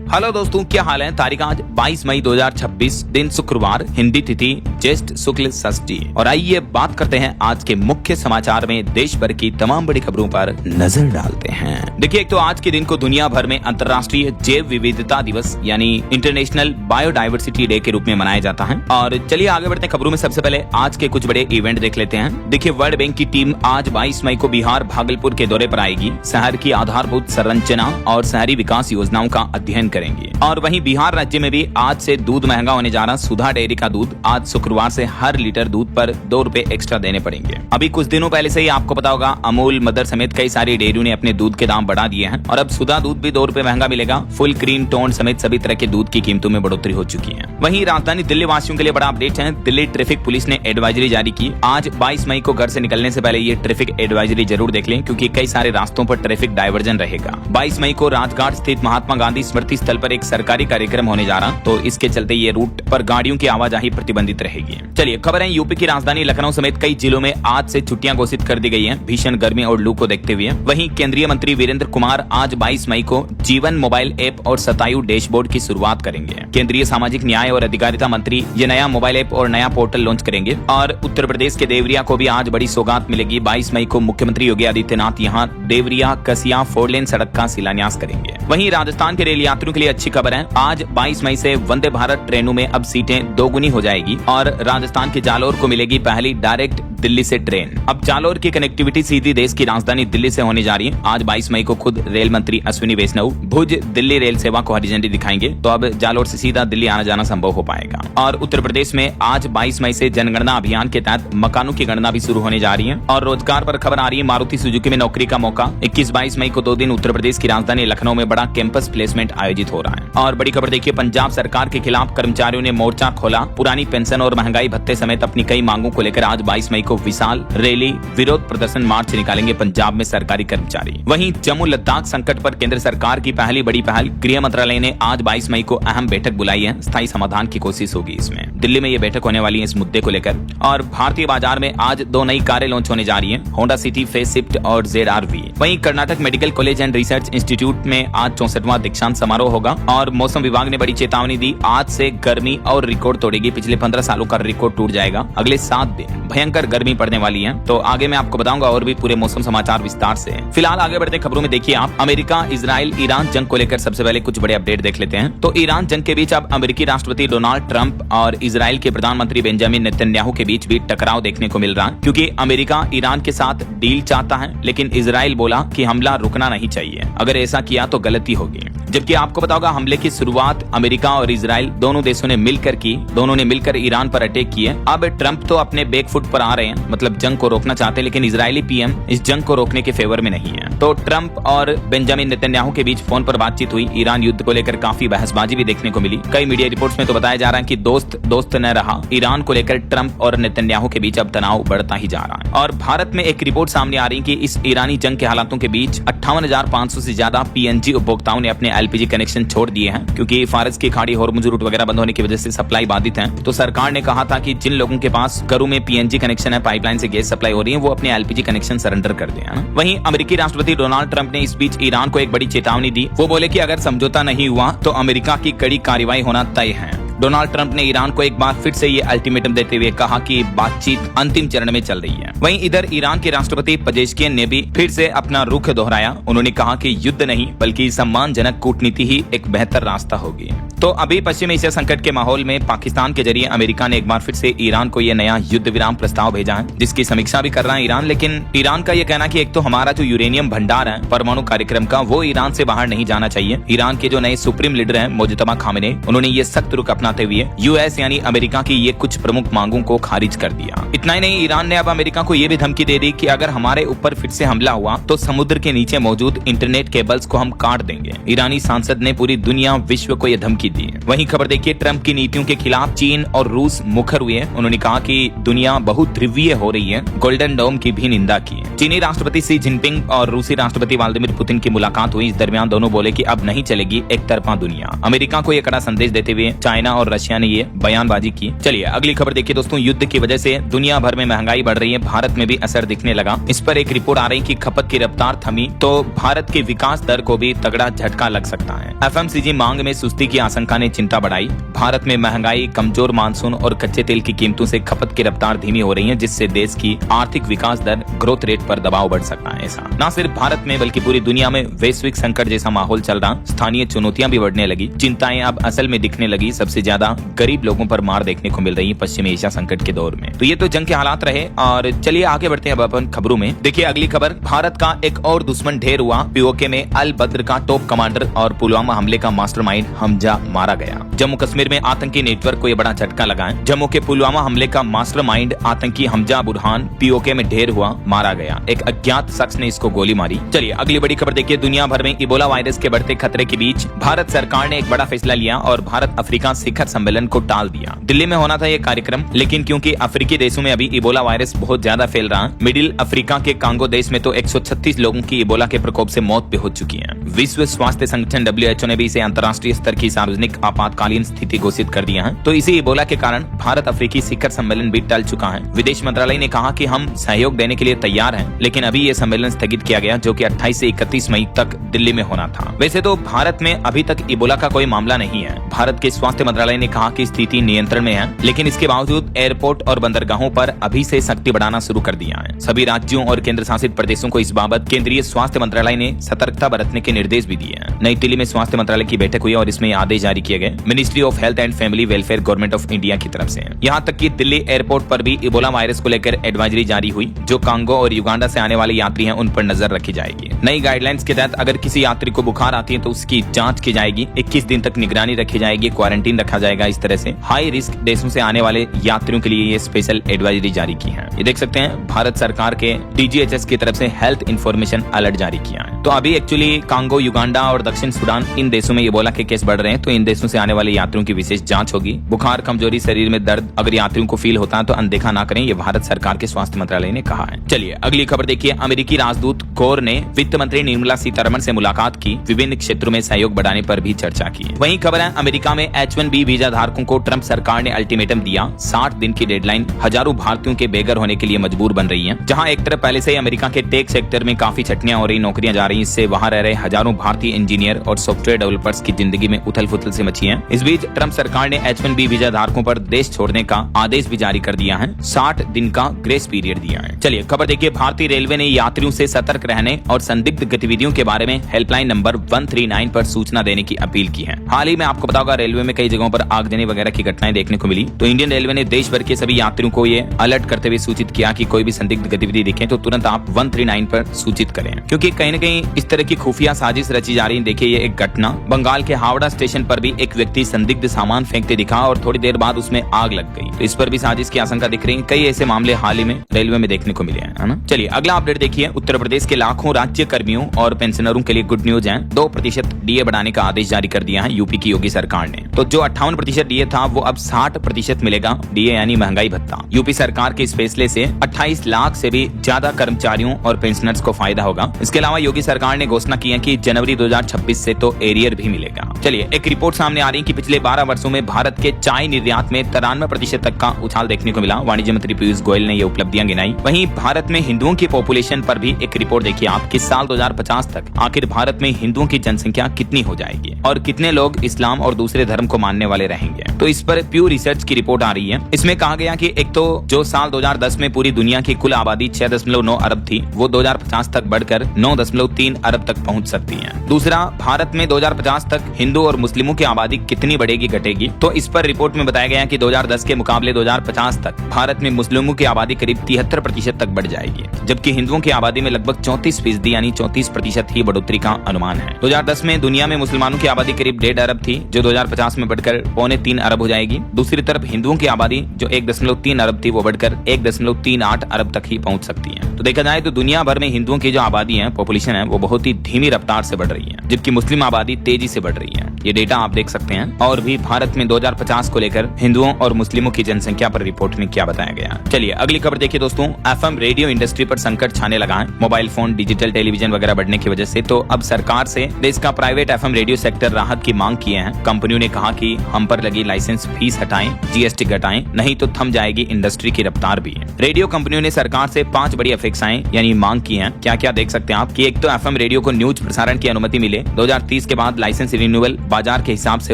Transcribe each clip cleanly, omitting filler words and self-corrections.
Hello दोस्तों, क्या हाल है। तारीख आज 22 मई 2026, दिन शुक्रवार, हिंदी तिथि ज्येष्ठ शुक्ल षष्ठी। और आइए बात करते हैं आज के मुख्य समाचार में देश भर की तमाम बड़ी खबरों पर नजर डालते हैं। देखिए, एक तो आज के दिन को दुनिया भर में अंतर्राष्ट्रीय जैव विविधता दिवस यानी इंटरनेशनल बायोडाइवर्सिटी डे के रूप में मनाया जाता है। और चलिए आगे बढ़ते हैं खबरों में। सबसे पहले आज के कुछ बड़े इवेंट देख लेते हैं। देखिए, वर्ल्ड बैंक की टीम आज 22 मई को बिहार भागलपुर के दौरे पर आएगी। शहर की आधारभूत संरचना और शहरी विकास योजनाओं का अध्ययन करेंगे। और वहीं बिहार राज्य में भी आज से दूध महंगा होने जा रहा। सुधा डेयरी का दूध आज शुक्रवार से हर लीटर दूध पर 2 रुपए एक्स्ट्रा देने पड़ेंगे। अभी कुछ दिनों पहले से ही आपको पता होगा, अमूल, मदर समेत कई सारी डेयरियों ने अपने दूध के दाम बढ़ा दिए हैं और अब सुधा दूध भी 2 रुपए महंगा मिलेगा। फुल क्रीम, टोन समेत सभी तरह के दूध की कीमतों में बढ़ोतरी हो चुकी है। वहीं राजधानी दिल्ली वासियों के लिए बड़ा अपडेट है। दिल्ली ट्रैफिक पुलिस ने एडवाइजरी जारी की। आज 22 मई को घर से निकलने से पहले ये ट्रैफिक एडवाइजरी जरूर देख लें, क्योंकि कई सारे रास्तों पर ट्रैफिक डायवर्जन रहेगा। 22 मई को राजघाट स्थित महात्मा गांधी स्मृति स्थल पर एक सरकारी कार्यक्रम होने जा रहा, तो इसके चलते ये रूट पर गाड़ियों की आवाजाही प्रतिबंधित रहेगी। चलिए खबर है, यूपी की राजधानी लखनऊ समेत कई जिलों में आज से छुट्टियां घोषित कर दी गई हैं, भीषण गर्मी और लू को देखते हुए। वहीं केंद्रीय मंत्री वीरेंद्र कुमार आज 22 मई को जीवन मोबाइल ऐप और शतायु डैशबोर्ड की शुरुआत करेंगे। केंद्रीय सामाजिक न्याय और अधिकारिता मंत्री ये नया मोबाइल ऐप और नया पोर्टल लॉन्च करेंगे। और उत्तर प्रदेश के देवरिया को भी आज बड़ी सौगात मिलेगी। 22 मई को मुख्यमंत्री योगी आदित्यनाथ यहां देवरिया कसिया 4 लेन सड़क का शिलान्यास करेंगे। वहीं राजस्थान के रेल यात्रियों के लिए अच्छी खबर है। आज 22 मई से वंदे भारत ट्रेनों में अब सीटें दोगुनी हो जाएगी और राजस्थान के जालोर को मिलेगी पहली डायरेक्ट दिल्ली से ट्रेन। अब जालोर की कनेक्टिविटी सीधी देश की राजधानी दिल्ली से होने जा रही है। आज 22 मई को खुद रेल मंत्री अश्विनी वैष्णव भुज दिल्ली रेल सेवा को हरी झंडी दिखाएंगे, तो अब जालोर से सीधा दिल्ली आना जाना संभव हो पाएगा। और उत्तर प्रदेश में आज 22 मई से जनगणना अभियान के तहत मकानों की गणना भी शुरू होने जा रही है। और रोजगार पर खबर आ रही है, मारुति सुजुकी में नौकरी का मौका। 21-22 मई को 2 दिन उत्तर प्रदेश की राजधानी लखनऊ में बड़ा कैंपस प्लेसमेंट आयोजित हो रहा है। और बड़ी खबर देखिए, पंजाब सरकार के खिलाफ कर्मचारियों ने मोर्चा खोला। पुरानी पेंशन और महंगाई भत्ते समेत अपनी कई मांगों को लेकर आज 22 मई को विशाल रैली, विरोध प्रदर्शन, मार्च निकालेंगे पंजाब में सरकारी कर्मचारी। वहीं जम्मू लद्दाख संकट पर केंद्र सरकार की पहली बड़ी पहल। गृह मंत्रालय ने आज 22 मई को अहम बैठक बुलाई है। स्थायी समाधान की कोशिश होगी इसमें। दिल्ली में ये बैठक होने वाली है इस मुद्दे को लेकर। और भारतीय बाजार में आज 2 नई कारें लॉन्च होने जा रही हैं, होंडा सिटी फेस शिफ्ट और ZR-V। वहीं Karnataka medical college and research institute में आज 64वां दीक्षांत समारोह होगा। और मौसम विभाग ने बड़ी चेतावनी दी, आज से गर्मी और रिकॉर्ड तोड़ेगी। पिछले 15 सालों का रिकॉर्ड टूट जाएगा। अगले 7 दिन भयंकर गर्मी पड़ने वाली है, तो आगे मैं आपको बताऊंगा और भी पूरे मौसम समाचार विस्तार से। फिलहाल आगे बढ़ते खबरों में देखिए आप, अमेरिका इजराइल ईरान जंग को लेकर सबसे पहले कुछ बड़े अपडेट देख लेते हैं। तो ईरान जंग के बीच अब अमेरिकी राष्ट्रपति डोनाल्ड ट्रंप और इजराइल के प्रधानमंत्री बेंजामिन नेतन्याहू के बीच भी टकराव देखने को मिल रहा है, क्योंकि अमेरिका ईरान के साथ डील चाहता है, लेकिन इजराइल बोला कि हमला रुकना नहीं चाहिए, अगर ऐसा किया तो गलती होगी। जबकि आपको पता होगा, हमले की शुरुआत अमेरिका और इजराइल दोनों देशों ने मिलकर की। दोनों ने मिलकर ईरान पर अटैक किए। अब ट्रंप तो अपने बैकफुट पर आ रहे हैं, मतलब जंग को रोकना चाहते हैं, लेकिन इजरायली पीएम इस जंग को रोकने के फेवर में नहीं है। तो ट्रंप और बेंजामिन नेतन्याहू के बीच फोन पर बातचीत हुई। ईरान युद्ध को लेकर काफी बहसबाजी भी देखने को मिली। कई मीडिया रिपोर्ट्स में तो बताया जा रहा है कि दोस्त न रहा। ईरान को लेकर ट्रंप और नेतन्याहू के बीच अब तनाव बढ़ता ही जा रहा है। और भारत में एक रिपोर्ट सामने आ रही है कि इस ईरानी जंग के हालातों के बीच 58,500 से ज्यादा PNG उपभोक्ताओं ने अपने LPG कनेक्शन छोड़ दिए हैं, क्योंकि फारस की खाड़ी, हॉर्मुज रूट वगैरह बंद होने की वजह से सप्लाई बाधित है। तो सरकार ने कहा था कि जिन लोगों के पास घरों में PNG कनेक्शन है, पाइपलाइन से गैस सप्लाई हो रही है, वो अपने LPG कनेक्शन सरेंडर कर दें। वहीं अमेरिकी राष्ट्रपति डोनाल्ड ट्रंप ने इस बीच ईरान को एक बड़ी चेतावनी दी। वो बोले कि अगर समझौता नहीं हुआ तो अमेरिका की कड़ी कार्रवाई होना तय है। डोनाल्ड ट्रंप ने ईरान को एक बार फिर से ये अल्टीमेटम देते हुए कहा कि बातचीत अंतिम चरण में चल रही है। वहीं इधर ईरान के राष्ट्रपति पेजेश्कियन ने भी फिर से अपना रुख दोहराया। उन्होंने कहा कि युद्ध नहीं बल्कि सम्मानजनक कूटनीति ही एक बेहतर रास्ता होगी। तो अभी पश्चिम एशिया संकट के माहौल में पाकिस्तान के जरिए अमेरिका ने एक बार फिर से ईरान को यह नया युद्ध विराम प्रस्ताव भेजा है, जिसकी समीक्षा भी कर रहा है ईरान। लेकिन ईरान का यह कहना कि एक तो हमारा जो यूरेनियम भंडार है परमाणु कार्यक्रम का, वो ईरान से बाहर नहीं जाना चाहिए। ईरान के जो नए सुप्रीम लीडर हैं मोजतबा खामेनेई, उन्होंने ये सख्त रुख अपनाते हुए यूएस यानी अमेरिका की ये कुछ प्रमुख मांगों को खारिज कर दिया। इतना ही नहीं, ईरान ने अब अमेरिका को ये भी धमकी दे दी कि अगर हमारे ऊपर फिर से हमला हुआ तो समुद्र के नीचे मौजूद इंटरनेट केबल्स को हम काट देंगे। ईरानी सांसद ने पूरी दुनिया विश्व को यह धमकी दी। वहीं खबर देखिए, ट्रंप की नीतियों के खिलाफ चीन और रूस मुखर हुए। उन्होंने कहा कि दुनिया बहुत ध्रुवीय हो रही है। गोल्डन डोम की भी निंदा की। चीनी राष्ट्रपति शी जिनपिंग और रूसी राष्ट्रपति व्लादिमीर पुतिन की मुलाकात हुई। इस दरमियान दोनों बोले कि अब नहीं चलेगी एक तरफा दुनिया। अमेरिका को यह कड़ा संदेश देते हुए चाइना और रशिया ने ये बयानबाजी की। चलिए अगली खबर देखिए दोस्तों, युद्ध की वजह से दुनिया भर में महंगाई बढ़ रही है। भारत में भी असर दिखने लगा। इस पर एक रिपोर्ट आ रही कि खपत की रफ्तार थमी तो भारत के विकास दर को भी तगड़ा झटका लग सकता है। एफएमसीजी मांग में सुस्ती की आशंका ने चिंता बढ़ाई। भारत में महंगाई, कमजोर मानसून और कच्चे तेल की कीमतों से खपत की रफ्तार धीमी हो रही है, जिससे देश की आर्थिक विकास दर ग्रोथ रेट पर दबाव बढ़ सकता है। ऐसा न सिर्फ भारत में बल्कि पूरी दुनिया में वैश्विक संकट जैसा माहौल चल रहा, स्थानीय चुनौतियां भी बढ़ने लगी। चिंताएं अब असल में दिखने लगी। सबसे ज्यादा गरीब लोगों पर मार देखने को मिल रही है पश्चिमी एशिया संकट के दौर में। तो ये तो जंग के हालात रहे और चलिए आगे बढ़ते हैं अब अपन खबरों में। देखिए अगली खबर, भारत का एक और दुश्मन ढेर हुआ। पीओके में अल बद्र का टॉप कमांडर और पुलवामा हमले का मास्टरमाइंड हमजा मारा गया। जम्मू कश्मीर में आतंकी नेटवर्क को यह बड़ा झटका लगा है। जम्मू के पुलवामा हमले का मास्टरमाइंड आतंकी हमजा बुरहान पीओके में ढेर हुआ, मारा गया। एक अज्ञात शख्स ने इसको गोली मारी। चलिए अगली बड़ी खबर देखिए, दुनिया भर में इबोला वायरस के बढ़ते खतरे के बीच भारत सरकार ने एक बड़ा फैसला लिया और भारत अफ्रीका शिखर सम्मेलन को टाल दिया। दिल्ली में होना था यह कार्यक्रम, लेकिन क्योंकि अफ्रीकी देशों में अभी इबोला वायरस बहुत ज्यादा फैल रहा है, मिडिल अफ्रीका के कांगो देश में तो 136 लोगों की इबोला के प्रकोप से मौत भी हो चुकी है। विश्व स्वास्थ्य संगठन WHO ने भी इसे अंतर्राष्ट्रीय स्तर की सार्वजनिक आपातकालीन स्थिति घोषित कर दिया है। तो इसी इबोला के कारण भारत अफ्रीकी शिखर सम्मेलन भी टल चुका है। विदेश मंत्रालय ने कहा कि हम सहयोग देने के लिए तैयार हैं, लेकिन अभी ये सम्मेलन स्थगित किया गया, जो कि 28 से 31 मई तक दिल्ली में होना था। वैसे तो भारत में अभी तक इबोला का कोई मामला नहीं है। भारत के स्वास्थ्य मंत्रालय ने कहा कि स्थिति नियंत्रण में है, लेकिन इसके बावजूद एयरपोर्ट और बंदरगाहों पर अभी से सख्ती बढ़ाना शुरू कर दिया है। सभी राज्यों और केंद्र शासित प्रदेशों को इस बाबत केंद्रीय स्वास्थ्य मंत्रालय ने सतर्कता बरतने के निर्देश भी दिए हैं। नई दिल्ली में स्वास्थ्य मंत्रालय की बैठक हुई और इसमें आदेश जारी किए गए ministry of health and family welfare government of India की तरफ से। यहाँ तक कि दिल्ली एयरपोर्ट पर भी इबोला वायरस को लेकर एडवाइजरी जारी हुई। जो कांगो और युगांडा से आने वाले यात्री हैं उन पर नजर रखी जाएगी। नई गाइडलाइंस के तहत अगर किसी यात्री को बुखार आती है तो उसकी जांच की जाएगी, 21 दिन तक निगरानी रखी जाएगी, क्वारंटीन रखा जाएगा। इस तरह से हाई रिस्क देशों से आने वाले यात्रियों के लिए ये स्पेशल एडवाइजरी जारी की है। ये देख सकते हैं भारत सरकार के DGHS की तरफ से हेल्थ इंफॉर्मेशन अलर्ट जारी किया है। तो अभी एक्चुअली कांगो, युगांडा और दक्षिण सूडान, इन देशों में इबोला के केस बढ़ रहे हैं, तो इन देशों से आने वाले यात्रियों की विशेष जांच होगी। बुखार, कमजोरी, शरीर में दर्द अगर यात्रियों को फील होता है तो अनदेखा ना करें, ये भारत सरकार के स्वास्थ्य मंत्रालय ने कहा है। चलिए अगली खबर देखिए, अमेरिकी राजदूत गौर ने वित्त मंत्री निर्मला सीतारमण से मुलाकात की, विभिन्न क्षेत्रों में सहयोग बढ़ाने पर भी चर्चा की। वहीं खबर है, अमेरिका में H1B वीजा धारकों को ट्रंप सरकार ने अल्टीमेटम दिया। 60 दिन की डेडलाइन हजारों भारतीयों के बेघर होने के लिए मजबूर बन रही है। जहां एक तरफ पहले से ही अमेरिका के टेक सेक्टर में काफी छटनियां हो रही, नौकरियां जा रही, इससे वहां रह रहे हजारों भारतीय इंजीनियर और सॉफ्टवेयर डेवलपर्स की जिंदगी में उथल पुथल से मची है। इस बीच ट्रंप सरकार ने H1B वीजा धारकों पर देश छोड़ने का आदेश भी जारी कर दिया है। 60 दिन का ग्रेस पीरियड दिया है। चलिए खबर देखिए, भारतीय रेलवे ने यात्रियों से सतर्क रहने और संदिग्ध गतिविधियों के बारे में हेल्पलाइन नंबर 139 पर सूचना देने की अपील की है। हाल ही में आपको पता होगा रेलवे में कई जगहों पर आगजनी वगैरह की घटनाएं देखने को मिली, तो इंडियन रेलवे ने देश भर के सभी यात्रियों को ये अलर्ट करते हुए सूचित किया कि कोई भी संदिग्ध गतिविधि दिखे तो तुरंत आप 139 पर सूचित करें, क्योंकि कहीं न कहीं इस तरह की खुफिया साजिश रची जा रही है। देखिए ये एक घटना बंगाल के हावड़ा स्टेशन पर भी एक व्यक्ति संदिग्ध सामान फेंकते दिखा और थोड़ी देर बाद उसमें आग लग गई, तो इस पर भी साजिश की आशंका दिख रही है। कई ऐसे मामले हाल ही में रेलवे में देखने को मिले हैं, है ना। चलिए अगला अपडेट देखिए, उत्तर प्रदेश के लाखों राज्य कर्मियों और पेंशनरों के लिए गुड न्यूज है। 2% DA बढ़ाने का आदेश जारी कर दिया है यूपी की योगी सरकार ने। तो जो 58% DA था वो अब 60% मिलेगा DA, यानी महंगाई भत्ता। यूपी सरकार के इस फैसले से 28 लाख से भी ज्यादा कर्मचारियों और पेंशनर्स को फायदा होगा। इसके अलावा योगी सरकार ने घोषणा की है कि जनवरी 2026 से तो एरियर भी मिलेगा। चलिए एक रिपोर्ट सामने आ रही है कि पिछले 12 वर्षों में भारत के चाय निर्यात में 93% तक का उछाल देखने को मिला। वाणिज्य मंत्री पीयूष गोयल ने ये उपलब्धियां गिनाई। वहीं भारत में हिंदुओं की पॉपुलेशन पर भी एक रिपोर्ट देखिए आप कि साल 2050 तक आखिर भारत में हिंदुओं की जनसंख्या कितनी हो जाएगी और कितने लोग इस्लाम और दूसरे धर्म को मानने वाले रहेंगे। तो इस पर प्यूर रिसर्च की रिपोर्ट आ रही है। इसमें कहा गया कि एक तो जो साल 2010 में पूरी दुनिया की कुल आबादी 6.9 अरब थी, वो 2050 तक बढ़कर 9.3 अरब तक पहुंच सकती है। दूसरा, भारत में 2050 तक हिंदू और मुस्लिमों की आबादी कितनी बढ़ेगी घटेगी, तो इस पर रिपोर्ट में बताया गया कि 2010 के मुकाबले 2050 तक भारत में मुस्लिमों की आबादी करीब 73% तक बढ़ जाएगी, जबकि हिंदुओं की आबादी में लगभग 34% यानी 34% ही बढ़ोतरी का अनुमान है। 2010 में दुनिया में मुसलमानों की आबादी करीब 1.5 अरब थी, जो 2050 में बढ़कर 2.25 अरब हो जाएगी। दूसरी तरफ हिंदुओं की आबादी जो 1.3 अरब थी वो बढ़कर 1.38 अरब तक ही पहुंच सकती है। तो देखा जाए तो दुनिया भर में हिंदुओं की जो आबादी है, पॉपुलेशन है, वो बहुत ही धीमी रफ्तार से बढ़ रही है, जबकि मुस्लिम आबादी तेजी से बढ़ रही है। ये डेटा आप देख सकते हैं। और भी भारत में 2050 को लेकर हिंदुओं और मुस्लिमों की जनसंख्या पर रिपोर्ट में क्या बताया गया। चलिए अगली खबर देखिए दोस्तों। एफएम रेडियो इंडस्ट्री पर संकट छाने लगा है। मोबाइल फोन, डिजिटल टेलीविजन वगैरह बढ़ने की वजह से तो अब सरकार से देश का प्राइवेट एफएम रेडियो सेक्टर राहत की मांग किए हैं। कंपनियों ने कहा कि हम पर लगी लाइसेंस फीस हटाएं, जीएसटी घटाएं, नहीं तो थम जाएगी इंडस्ट्री की रफ्तार भी। रेडियो कंपनियों ने सरकार से 5 बड़ी अपेक्षाएं यानी मांग की हैं। क्या क्या देख सकते हैं आप कि एक तो एफएम रेडियो को न्यूज प्रसारण की अनुमति मिले, 2030 के बाद लाइसेंस रिन्यूअल बाजार के हिसाब से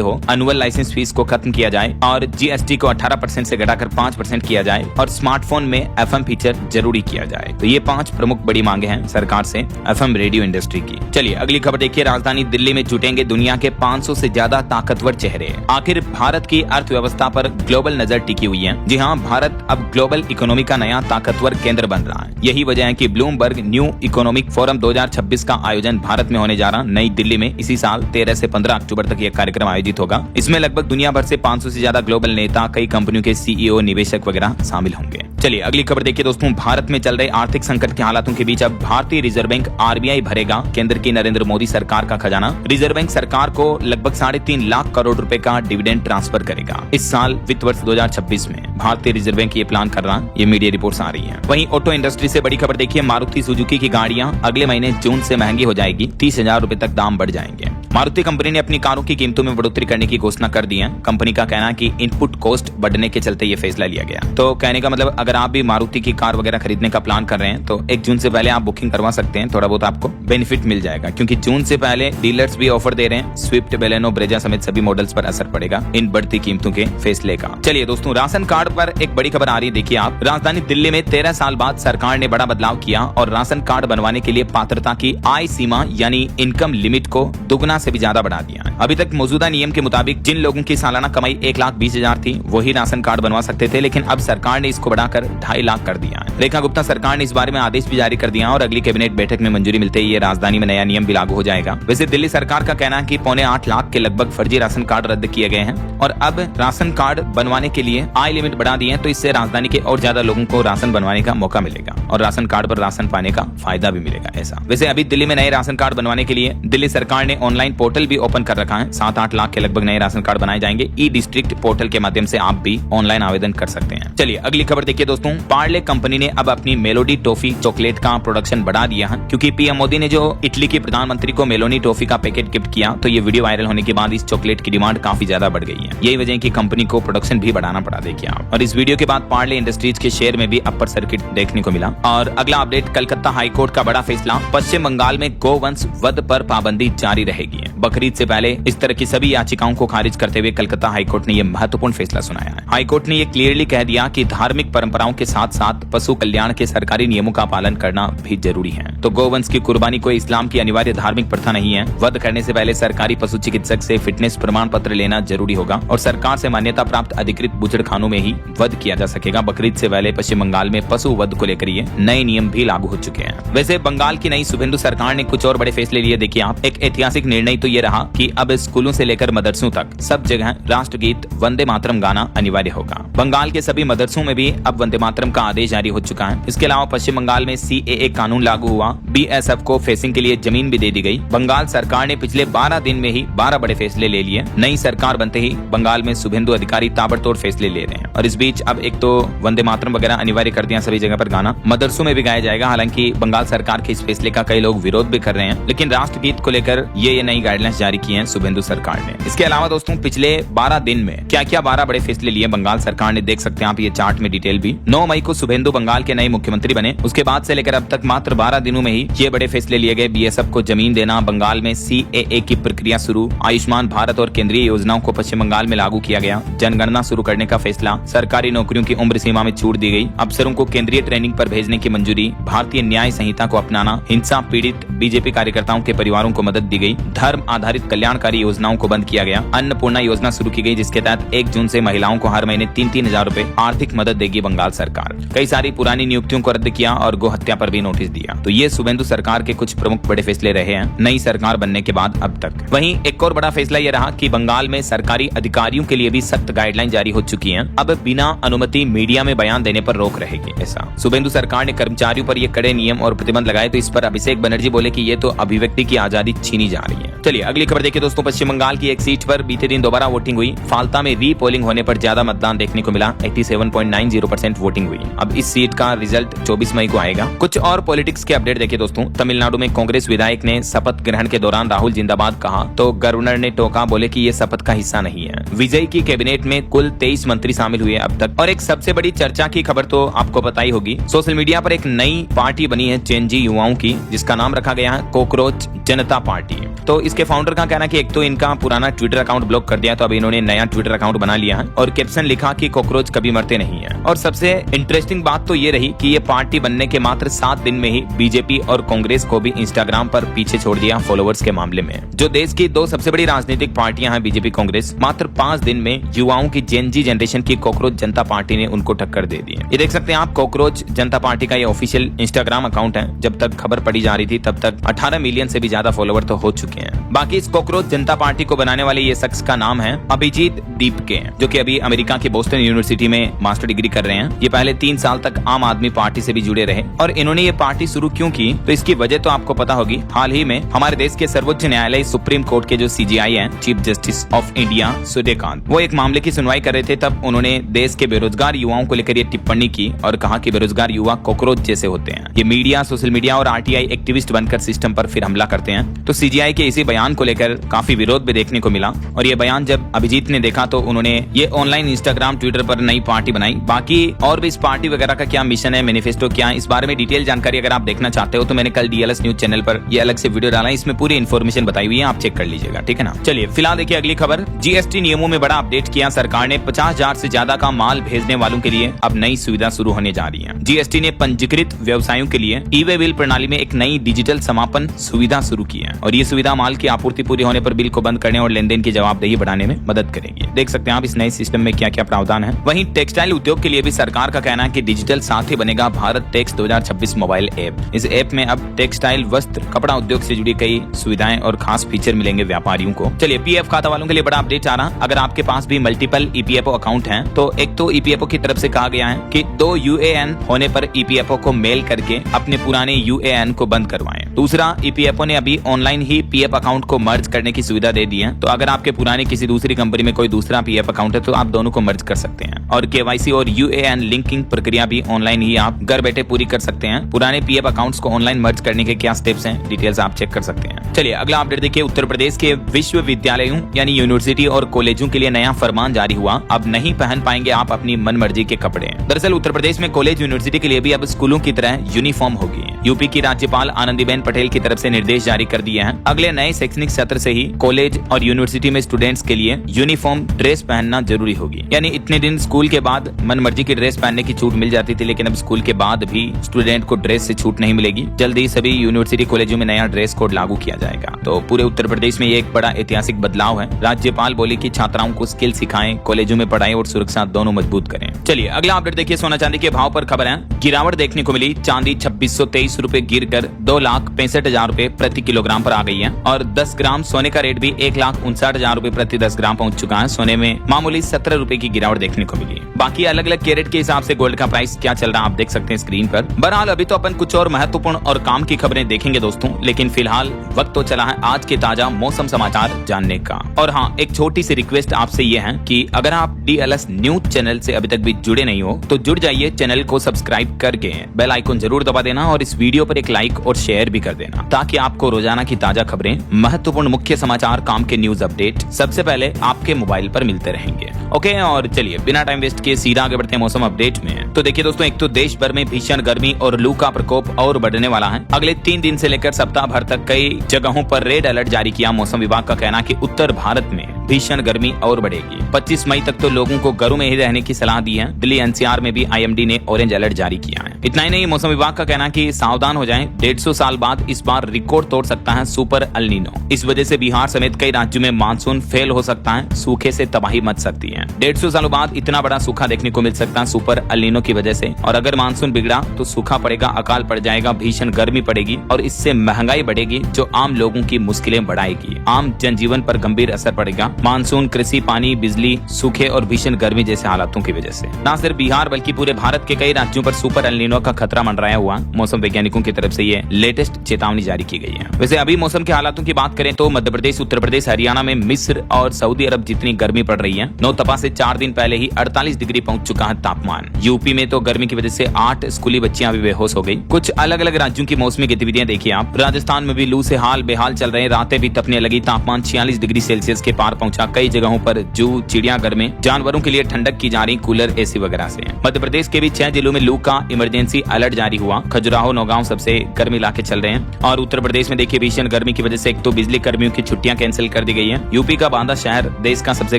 हो, एनुअल लाइसेंस फीस को खत्म किया जाए और जीएसटी को 18% से घटाकर 5% किया जाए और स्मार्टफोन में एफएम फीचर जरूरी किया जाए। तो ये 5 प्रमुख बड़ी मांगे हैं सरकार से एफएम रेडियो इंडस्ट्री की। चलिए अगली खबर देखिए। राजधानी दिल्ली में जुटेंगे दुनिया के 500 से ज्यादा ताकतवर चेहरे। आखिर भारत की अर्थव्यवस्था पर ग्लोबल नजर टिकी हुई है। जी हाँ, भारत अब ग्लोबल इकोनॉमी का नया ताकतवर केंद्र बन रहा है। यही वजह है कि ब्लूमबर्ग न्यू इकोनॉमिक फोरम 2026 का आयोजन भारत में होने जा रहा। नई दिल्ली में इसी साल 13 से 15 अक्टूबर तक यह कार्यक्रम आयोजित होगा। इसमें लगभग दुनिया भर से 500 से ज्यादा ग्लोबल नेता, कई कंपनियों के सीईओ, निवेशक वगैरह शामिल होंगे। चलिए अगली खबर देखिए दोस्तों। भारत में चल रहे आर्थिक संकट के हालातों के बीच अब भारतीय रिजर्व बैंक आरबीआई भरेगा केंद्र की नरेंद्र मोदी सरकार का खजाना। रिजर्व बैंक सरकार को लगभग 3.5 लाख करोड़ रुपए का डिविडेंड ट्रांसफर करेगा। इस साल वित्त वर्ष 2026 में भारतीय रिजर्व बैंक ये प्लान कर रहा है। ये मीडिया रिपोर्ट्स आ रही हैं। वहीं ऑटो इंडस्ट्री से बड़ी खबर देखिए। मारुति सुजुकी की गाड़ियां अगले महीने जून से महंगी हो जाएगी। 30,000 रुपए तक दाम बढ़ जाएंगे। मारुति कंपनी ने अपनी कारों की कीमतों में बढ़ोतरी करने की घोषणा कर दी है। कंपनी का कहना है कि इनपुट कॉस्ट बढ़ने के चलते ये फैसला लिया गया। तो कहने का मतलब अगर आप भी मारुति की कार वगैरह खरीदने का प्लान कर रहे हैं तो 1 जून से पहले आप बुकिंग करवा सकते हैं। थोड़ा बहुत आपको बेनिफिट मिल जाएगा, क्योंकि जून से पहले डीलर्स भी ऑफर दे रहे हैं। स्विफ्ट, बेलेनो, ब्रेजा समेत सभी मॉडल्स पर असर पड़ेगा इन बढ़ती कीमतों के फैसले का। चलिए दोस्तों, राशन कार्ड पर एक बड़ी खबर आ रही है। देखिए आप, राजधानी दिल्ली में 13 साल बाद सरकार ने बड़ा बदलाव किया और राशन कार्ड बनवाने के लिए पात्रता की आय सीमा यानी इनकम लिमिट को दुगना से भी ज्यादा बढ़ा दिया। अभी तक मौजूदा नियम के मुताबिक जिन लोगों की सालाना कमाई 1,20,000 थी वही राशन कार्ड बनवा सकते थे, लेकिन अब सरकार ने इसको बढ़ाकर 2.5 लाख कर दिया है। रेखा गुप्ता सरकार ने इस बारे में आदेश भी जारी कर दिया और अगली कैबिनेट बैठक में मंजूरी मिलते ही ये राजधानी में नया नियम भी लागू हो जाएगा। वैसे दिल्ली सरकार का कहना है कि 2.25 लाख के लगभग फर्जी राशन कार्ड रद्द किए गए हैं और अब राशन कार्ड बनवाने के लिए आय लिमिट बढ़ा दी है। तो इससे राजधानी के और ज्यादा लोगों को राशन बनवाने का मौका मिलेगा और राशन कार्ड पर राशन पाने का फायदा भी मिलेगा। ऐसा वैसे अभी दिल्ली में नए राशन कार्ड बनवाने के लिए दिल्ली सरकार ने ऑनलाइन पोर्टल भी ओपन कर रखा है। 7-8 लाख के लगभग नए राशन कार्ड बनाए जाएंगे। ई डिस्ट्रिक्ट पोर्टल के माध्यम से आप भी ऑनलाइन आवेदन कर सकते हैं। चलिए अगली खबर देखिए दोस्तों। पार्ले कंपनी ने अब अपनी मेलोडी टॉफी चॉकलेट का प्रोडक्शन बढ़ा दिया है, क्योंकि पीएम मोदी ने जो इटली के प्रधानमंत्री को मेलोनी टॉफी का पैकेट गिफ्ट किया तो ये वीडियो वायरल होने के बाद इस चॉकलेट की डिमांड काफी ज्यादा बढ़ गई है। यही वजह है कि कंपनी को प्रोडक्शन भी बढ़ाना पड़ा। देखिए आप, और इस वीडियो के बाद पार्ले इंडस्ट्रीज के शेयर में भी अपर सर्किट देखने को मिला। और अगला अपडेट, कलकत्ता हाईकोर्ट का बड़ा फैसला। पश्चिम बंगाल में गोवंश वध पर पाबंदी जारी रहेगी। बकरीद से पहले इस तरह की सभी याचिकाओं को खारिज करते हुए कलकत्ता हाईकोर्ट ने यह महत्वपूर्ण फैसला सुनाया है। हाईकोर्ट ने यह क्लियरली कह दिया कि धार्मिक परंपराओं के साथ साथ पशु कल्याण के सरकारी नियमों का पालन करना भी जरूरी है। तो गोवंश की कुर्बानी कोई इस्लाम की अनिवार्य धार्मिक प्रथा नहीं है। वध करने से पहले सरकारी पशु चिकित्सक से फिटनेस प्रमाण पत्र लेना जरूरी होगा और सरकार से मान्यता प्राप्त अधिकृत बुचड़खानों में ही वध किया जा सकेगा। बकरीद से पहले पश्चिम बंगाल में पशु वध को लेकर ये नए नियम भी लागू हो चुके हैं। वैसे बंगाल की नई शुभेंदु सरकार ने कुछ और बड़े फैसले लिए। देखिए आप, एक ऐतिहासिक निर्णय तो ये रहा कि अब स्कूलों से लेकर मदरसों तक सब जगह राष्ट्रगीत वंदे मातरम गाना अनिवार्य होगा। बंगाल के सभी मदरसों में भी अब वंदे मातरम का आदेश जारी हो चुका है। इसके अलावा पश्चिम बंगाल में CAA कानून लागू हुआ। BSF को फेंसिंग के लिए जमीन भी दे दी गई। बंगाल सरकार ने पिछले 12 दिन में ही 12 बड़े फैसले ले लिए। नई सरकार बनते ही बंगाल में शुभेंदु अधिकारी ताबड़तोड़ फैसले ले रहे हैं। और इस बीच अब एक तो वंदे मातरम वगैरह अनिवार्य कर दिया, सभी जगह पर गाना मदरसों में भी गाया जाएगा। हालांकि बंगाल सरकार के इस फैसले का कई लोग विरोध भी कर रहे हैं, लेकिन राष्ट्रगीत को लेकर ये नई गाइडलाइंस जारी की है शुभेंदु सरकार ने। इसके अलावा दोस्तों, पिछले 12 दिन में क्या क्या 12 बड़े फैसले लिए बंगाल सरकार ने, देख सकते हैं आप ये चार्ट में डिटेल भी। 9 मई को शुभेंदु बंगाल के नए मुख्यमंत्री बने। उसके बाद से लेकर अब तक मात्र 12 दिनों में ही ये बड़े फैसले लिए गए। BSF को जमीन देना, बंगाल में CAA की प्रक्रिया शुरू, आयुष्मान भारत और केंद्रीय योजनाओं को पश्चिम बंगाल में लागू किया गया, जनगणना शुरू करने का फैसला, सरकारी नौकरियों की उम्र सीमा में छूट दी गई, अफसरों को केंद्रीय ट्रेनिंग पर भेजने की मंजूरी, भारतीय न्याय संहिता को अपनाना, हिंसा पीड़ित बीजेपी कार्यकर्ताओं के परिवारों को मदद दी गई, धर्म आधारित कल्याणकारी योजनाओं को बंद किया गया, अन्नपूर्णा योजना शुरू की गई जिसके तहत 1 जून से महिलाओं को हर महीने 3-3 हजार रुपए आर्थिक मदद देगी बंगाल बंगाल सरकार। कई सारी पुरानी नियुक्तियों को रद्द किया और गो हत्या पर भी नोटिस दिया। तो ये शुभेंदु सरकार के कुछ प्रमुख बड़े फैसले रहे हैं नई सरकार बनने के बाद अब तक। वहीं एक और बड़ा फैसला यह रहा कि बंगाल में सरकारी अधिकारियों के लिए भी सख्त गाइडलाइन जारी हो चुकी हैं। अब बिना अनुमति मीडिया में बयान देने पर रोक रहेगी। ऐसा शुभेंदु सरकार ने कर्मचारियों पर ये कड़े नियम और प्रतिबंध लगाए, तो इस पर अभिषेक बनर्जी बोले कि ये तो अभिव्यक्ति की आजादी छीनी जा रही है। चलिए अगली खबर देखिए दोस्तों। पश्चिम बंगाल की एक सीट पर बीते दिन दोबारा वोटिंग हुई। फाल्ता में रीपोलिंग होने पर ज्यादा मतदान देखने को मिला। 87.90% वोटिंग हुई। अब इस सीट का रिजल्ट 24 मई को आएगा। कुछ और पॉलिटिक्स के अपडेट देखिए दोस्तों। तमिलनाडु में कांग्रेस विधायक ने शपथ ग्रहण के दौरान राहुल जिंदाबाद कहा, तो गवर्नर ने टोका, बोले कि ये शपथ का हिस्सा नहीं है। विजय की कैबिनेट में कुल 23 मंत्री शामिल हुए अब तक। और एक सबसे बड़ी चर्चा की खबर तो आपको पता ही होगी। सोशल मीडिया पर एक नई पार्टी बनी है जेनजी युवाओं की, जिसका नाम रखा गया है कॉकरोच जनता पार्टी। तो इसके फाउंडर का कहना है कि एक तो इनका पुराना ट्विटर अकाउंट ब्लॉक कर दिया, तो अब इन्होंने नया ट्विटर अकाउंट बना लिया है और कैप्शन लिखा कि कॉकरोच कभी मरते नहीं है। और सबसे इंटरेस्टिंग बात तो ये रही कि ये पार्टी बनने के मात्र 7 दिन में ही बीजेपी और कांग्रेस को भी इंस्टाग्राम पर पीछे छोड़ दिया फॉलोअर्स के मामले में। जो देश की दो सबसे बड़ी राजनीतिक पार्टियां हैं बीजेपी कांग्रेस, मात्र 5 दिन में युवाओं की जेनजी जनरेशन की कॉकरोच जनता पार्टी ने उनको टक्कर दे दी है। ये देख सकते हैं आप, कॉकरोच जनता पार्टी का ये ऑफिशियल इंस्टाग्राम अकाउंट है। जब तक खबर पड़ी जा रही थी तब तक 18 मिलियन से भी ज्यादा फॉलोअर तो हो चुके हैं। बाकी इस कॉकरोच जनता पार्टी को बनाने वाले ये शख्स का नाम है अभिजीत दीपके, जो कि अभी अमेरिका की बोस्टन यूनिवर्सिटी में मास्टर डिग्री कर रहे हैं। ये पहले 3 साल तक आम आदमी पार्टी से भी जुड़े रहे। और इन्होंने ये पार्टी शुरू क्यों की, तो इसकी वजह तो आपको पता होगी। हाल ही में हमारे देश के सर्वोच्च न्यायालय सुप्रीम कोर्ट के जो सीजीआई हैं, chief justice of India Suryakant, वो एक मामले की सुनवाई कर रहे थे। तब उन्होंने देश के बेरोजगार युवाओं को लेकर ये टिप्पणी की और कहा कि बेरोजगार युवा कॉकरोच जैसे होते हैं। ये मीडिया, सोशल मीडिया और आरटीआई एक्टिविस्ट बनकर सिस्टम पर फिर हमला करते हैं। तो सीजीआई के इसी बयान को लेकर काफी विरोध भी देखने को मिला। और ये बयान जब अभिजीत ने देखा तो उन्होंने ये ऑनलाइन इंस्टाग्राम ट्विटर पर नई पार्टी बनाई। बाकी और भी इस पार्टी वगैरह का क्या मिशन है, मैनिफेस्टो क्या है, इस बारे में डिटेल जानकारी अगर आप देखना चाहते हो तो मैंने कल डीएलएस न्यूज चैनल पर ये अलग से वीडियो डाला है। इसमें पूरी इन्फॉर्मेशन बताई हुई है, आप चेक कर लीजिएगा, ठीक है ना। चलिए फिलहाल देखिए अगली खबर। जीएसटी नियमों में बड़ा अपडेट किया सरकार ने। 50,000 से ज्यादा का माल भेजने वालों के लिए अब नई सुविधा शुरू होने जा रही है। जीएसटी ने पंजीकृत व्यवसायों के लिए ई-वे बिल प्रणाली में एक नई डिजिटल समापन सुविधा शुरू की है। और ये सुविधा माल की आपूर्ति पूरी होने पर बिल को बंद करने और लेन देन की जवाबदेही बढ़ाने में मदद करेगी। देख सकते हैं आप इस नए सिस्टम में क्या क्या प्रावधान है। वहीं टेक्सटाइल उद्योग के लिए भी सरकार का कहना है कि डिजिटल साथी बनेगा भारत टेक्स 2026 मोबाइल ऐप। इस ऐप में अब टेक्सटाइल, वस्त्र, कपड़ा उद्योग से जुड़ी कई सुविधाएं और खास फीचर मिलेंगे व्यापारियों को। चलिए पीएफ खाता वालों के लिए बड़ा अपडेट आ रहा। अगर आपके पास भी मल्टीपल ईपीएफओ अकाउंट हैं, तो एक तो ईपीएफओ की तरफ से कहा गया है कि 2 यूएएन होने पर ईपीएफओ को मेल करके अपने पुराने यूएएन को बंद करवाएं। दूसरा, ईपीएफओ ने अभी ऑनलाइन ही पीएफ अकाउंट को मर्ज करने की सुविधा दे दी है। तो अगर आपके पुराने किसी दूसरी कंपनी में कोई दूसरा पीएफ अकाउंट है तो आप दोनों को मर्ज कर सकते हैं। और केवाईसी और यूएएन लिंकिंग प्रक्रिया भी ऑनलाइन ही आप घर बैठे पूरी कर सकते हैं। पुराने पीएफ अकाउंट्स को ऑनलाइन मर्ज करने के क्या स्टेप्स हैं, डिटेल्स आप चेक कर सकते हैं। चलिए अगला अपडेट देखिए। उत्तर प्रदेश के विश्वविद्यालयों यानी यूनिवर्सिटी और कॉलेजों के लिए नया फरमान जारी हुआ। अब नहीं पहन पाएंगे आप अपनी मनमर्जी के कपड़े। दरअसल उत्तर प्रदेश में कॉलेज यूनिवर्सिटी के लिए भी अब स्कूलों की तरह यूनिफॉर्म होगी। यूपी की राज्यपाल आनंदीबेन पटेल की तरफ से निर्देश जारी कर दिए हैं। अगले नए शैक्षणिक सत्र से ही कॉलेज और यूनिवर्सिटी में स्टूडेंट्स के लिए यूनिफॉर्म ड्रेस पहनना जरूरी होगी। यानी इतने दिन स्कूल के बाद मनमर्जी की ड्रेस पहनने की छूट मिल जाती थी, लेकिन अब स्कूल के बाद भी स्टूडेंट को ड्रेस से छूट नहीं मिलेगी। जल्द ही सभी यूनिवर्सिटी कॉलेजों में नया ड्रेस कोड लागू किया जाएगा। तो पूरे उत्तर प्रदेश में ये एक बड़ा ऐतिहासिक बदलाव है। राज्यपाल बोली कि छात्राओं को स्किल सिखाएं, कॉलेजों में पढ़ाई और सुरक्षा दोनों मजबूत करें। चलिए अगला अपडेट देखिए। सोना चांदी के भाव पर खबर है। गिरावट देखने को मिली। चांदी 2623 रुपए गिर कर 2,65,000 रुपए प्रति किलोग्राम पर आ गई है। और 10 ग्राम सोने का रेट भी 1,59,000 रुपए प्रति 10 ग्राम पहुंच चुका है। सोने में मामूली 17 रुपए की गिरावट देखने को मिली। बाकी अलग अलग कैरेट के हिसाब से गोल्ड का प्राइस क्या चल रहा है आप देख सकते हैं स्क्रीन पर। बहरहाल अभी तो अपन कुछ और महत्वपूर्ण और काम की खबरें देखेंगे दोस्तों, लेकिन फिलहाल वक्त तो चला है आज के ताजा मौसम समाचार जानने का। और हाँ, एक छोटी सी रिक्वेस्ट आपसे ये है कि अगर आप डीएलएस न्यूज चैनल से अभी तक भी जुड़े नहीं हो तो जुड़ जाइए। चैनल को सब्सक्राइब करके बेल आइकन जरूर दबा देना और इस वीडियो पर एक लाइक और शेयर भी कर देना, ताकि आपको रोजाना की ताजा खबरें, महत्वपूर्ण मुख्य समाचार, काम के न्यूज अपडेट सबसे पहले आपके मोबाइल पर मिलते रहेंगे। ओके, और चलिए बिना टाइम वेस्ट किए सीधा आगे बढ़ते हैं मौसम अपडेट में। तो देखिए दोस्तों, एक तो देश भर में भीषण गर्मी और लू का प्रकोप और बढ़ने वाला है। अगले 3 दिन से लेकर सप्ताह भर तक कई जगहों पर रेड अलर्ट जारी किया। मौसम विभाग का कहना है कि उत्तर भारत में भीषण गर्मी और बढ़ेगी। 25 मई तक तो लोगों को घरों में ही रहने की सलाह दी है। दिल्ली एनसीआर में भी आईएमडी ने ऑरेंज अलर्ट जारी किया है। इतना ही नहीं, मौसम विभाग का कहना है कि सावधान हो जाएं। 150 साल बाद इस बार रिकॉर्ड तोड़ सकता है सुपर एल नीनो। इस वजह से बिहार समेत कई राज्यों में मानसून फेल हो सकता है। सूखे से तबाही मच सकती है। 150 सालों बाद इतना बड़ा सूखा देखने को मिल सकता है। सुपर एल नीनो की वजह से। और अगर मानसून बिगड़ा तो सूखा पड़ेगा, अकाल पड़ जाएगा, भीषण गर्मी पड़ेगी और इससे महंगाई बढ़ेगी जो आम लोगों की मुश्किलें बढ़ाएगी। आम जनजीवन पर गंभीर असर पड़ेगा मानसून, कृषि, पानी, बिजली, सूखे और भीषण गर्मी जैसे हालातों की वजह से। न सिर्फ बिहार बल्कि पूरे भारत के कई राज्यों पर सुपर एल नीनो का खतरा मंडराया हुआ। मौसम वैज्ञानिकों की तरफ से ये लेटेस्ट चेतावनी जारी की गई है। वैसे अभी मौसम के हालातों की बात करें तो मध्य प्रदेश, उत्तर प्रदेश, हरियाणा में मिस्र और सऊदी अरब जितनी गर्मी पड़ रही है, नौतपा से 4 दिन पहले ही 48 डिग्री पहुंच चुका है तापमान। यूपी में तो गर्मी की वजह से 8 स्कूली बच्चियां भी बेहोश हो गई। कुछ अलग अलग राज्यों की मौसमी गतिविधियां देखिए आप। राजस्थान में भी लू से हाल बेहाल चल रहे, रातें भी तपने लगी, तापमान 46 डिग्री सेल्सियस के पार पहुंचा। कई जगहों पर जू, चिड़ियाघर में जानवरों के लिए ठंडक की जा रही कूलर, एसी वगैरह से। मध्य प्रदेश के भी 6 जिलों में लू का इमरजेंसी अलर्ट जारी हुआ। खजुराहो, नौगांव सबसे गर्म इलाके चल रहे हैं। और उत्तर प्रदेश में देखिए भीषण गर्मी की वजह से एक तो बिजली कर्मियों की छुट्टियां कैंसिल कर दी गई है। यूपी का बांदा शहर देश का सबसे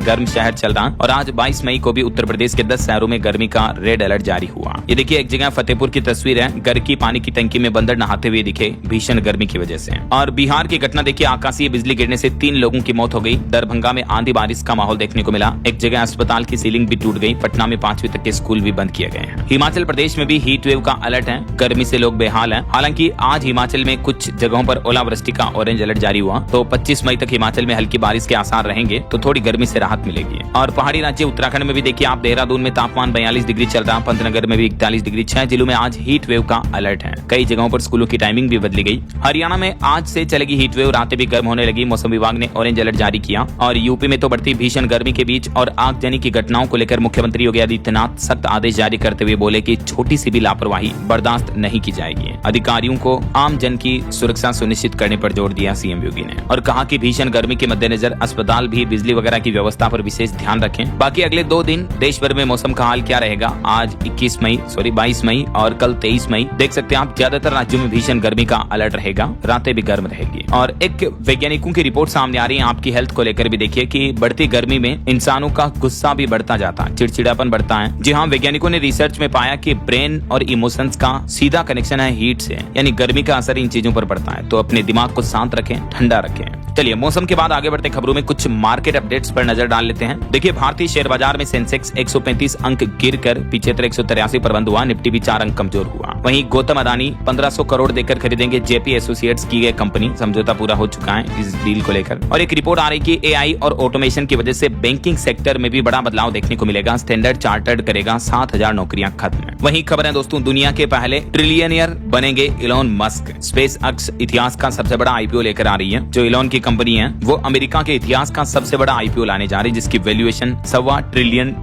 गर्म शहर चल रहा और आज 22 मई को भी उत्तर प्रदेश के 10 शहरों में गर्मी का रेड अलर्ट जारी हुआ। ये देखिए एक जगह फतेहपुर की तस्वीर है, घर की पानी की टंकी में बंदर नहाते हुए दिखे भीषण गर्मी की वजह से। और बिहार की घटना देखिए, आकाशीय बिजली गिरने से 3 लोगों की मौत हो गई। दरभंगा में आंधी बारिश का माहौल देखने को मिला। एक जगह अस्पताल की सीलिंग भी टूट गई। पटना में 5वीं तक के स्कूल भी बंद किए गए हैं। हिमाचल प्रदेश में भी हीट वेव का अलर्ट है, गर्मी से लोग बेहाल हैं। हालांकि आज हिमाचल में कुछ जगहों पर ओलावृष्टि का ऑरेंज अलर्ट जारी हुआ, तो 25 मई तक हिमाचल में हल्की बारिश के आसार रहेंगे, तो थोड़ी गर्मी से राहत मिलेगी। और पहाड़ी राज्य उत्तराखंड में भी देखिए आप, देहरादून में तापमान 42 डिग्री चल रहा, पंतनगर में भी 41 डिग्री। 6 जिलों में आज हीट वेव का अलर्ट है। कई जगहों पर स्कूलों की टाइमिंग भी बदली गई। हरियाणा में आज से चलेगी हीट वेव, रातें भी गर्म होने लगी। मौसम विभाग ने ऑरेंज अलर्ट जारी किया। और यूपी में तो बढ़ती भीषण गर्मी के बीच और आगजनी की घटनाओं को लेकर मुख्यमंत्री योगी आदित्यनाथ सख्त आदेश जारी करते हुए बोले कि छोटी सी भी लापरवाही बर्दाश्त नहीं की जाएगी। अधिकारियों को आम जन की सुरक्षा सुनिश्चित करने पर जोर दिया सीएम योगी ने और कहा कि भीषण गर्मी के मद्देनजर अस्पताल भी बिजली वगैरह की व्यवस्था पर विशेष ध्यान रखें। बाकी अगले 2 दिन देश भर में मौसम का हाल क्या रहेगा, आज 22 मई और कल 23 मई देख सकते हैं आप, ज्यादातर राज्यों में भीषण गर्मी का अलर्ट रहेगा, रातें भी गर्म रहेगी। और एक वैज्ञानिकों की रिपोर्ट सामने आ रही है आपकी हेल्थ को लेकर भी देखिए कि बढ़ती गर्मी में इंसानों का गुस्सा भी बढ़ता जाता है, चिड़चिड़ापन बढ़ता है। जी हाँ, वैज्ञानिकों ने रिसर्च में पाया कि ब्रेन और इमोशंस का सीधा कनेक्शन है हीट से, यानी गर्मी का असर इन चीजों पर पड़ता है। तो अपने दिमाग को शांत रखें, ठंडा रखें। चलिए मौसम के बाद आगे बढ़ते खबरों में कुछ मार्केट अपडेट्स पर नजर डाल लेते हैं। देखिए भारतीय शेयर बाजार में सेंसेक्स 135 अंक गिरकर 183 पर बंद हुआ। निफ्टी भी 4 अंक कमजोर हुआ। वहीं गौतम अदानी 1500 करोड़ देकर खरीदेंगे जेपी एसोसिएट्स की गई कंपनी, समझौता पूरा हो चुका है इस डील को लेकर। और एक रिपोर्ट आ रही कि एआई और ऑटोमेशन की वजह से बैंकिंग सेक्टर में भी बड़ा बदलाव देखने को मिलेगा। स्टैंडर्ड चार्टर्ड करेगा 7000 नौकरियां खत्म। वहीं खबर है दोस्तों, दुनिया के पहले ट्रिलियनियर बनेंगे इलॉन मस्क। स्पेस एक्स इतिहास का सबसे बड़ा आईपीओ लेकर आ रही है। जो इलॉन की कंपनी है वो अमेरिका के इतिहास का सबसे बड़ा आईपीओ लाने जा रही है, जिसकी वैल्यूएशन $1.25 ट्रिलियन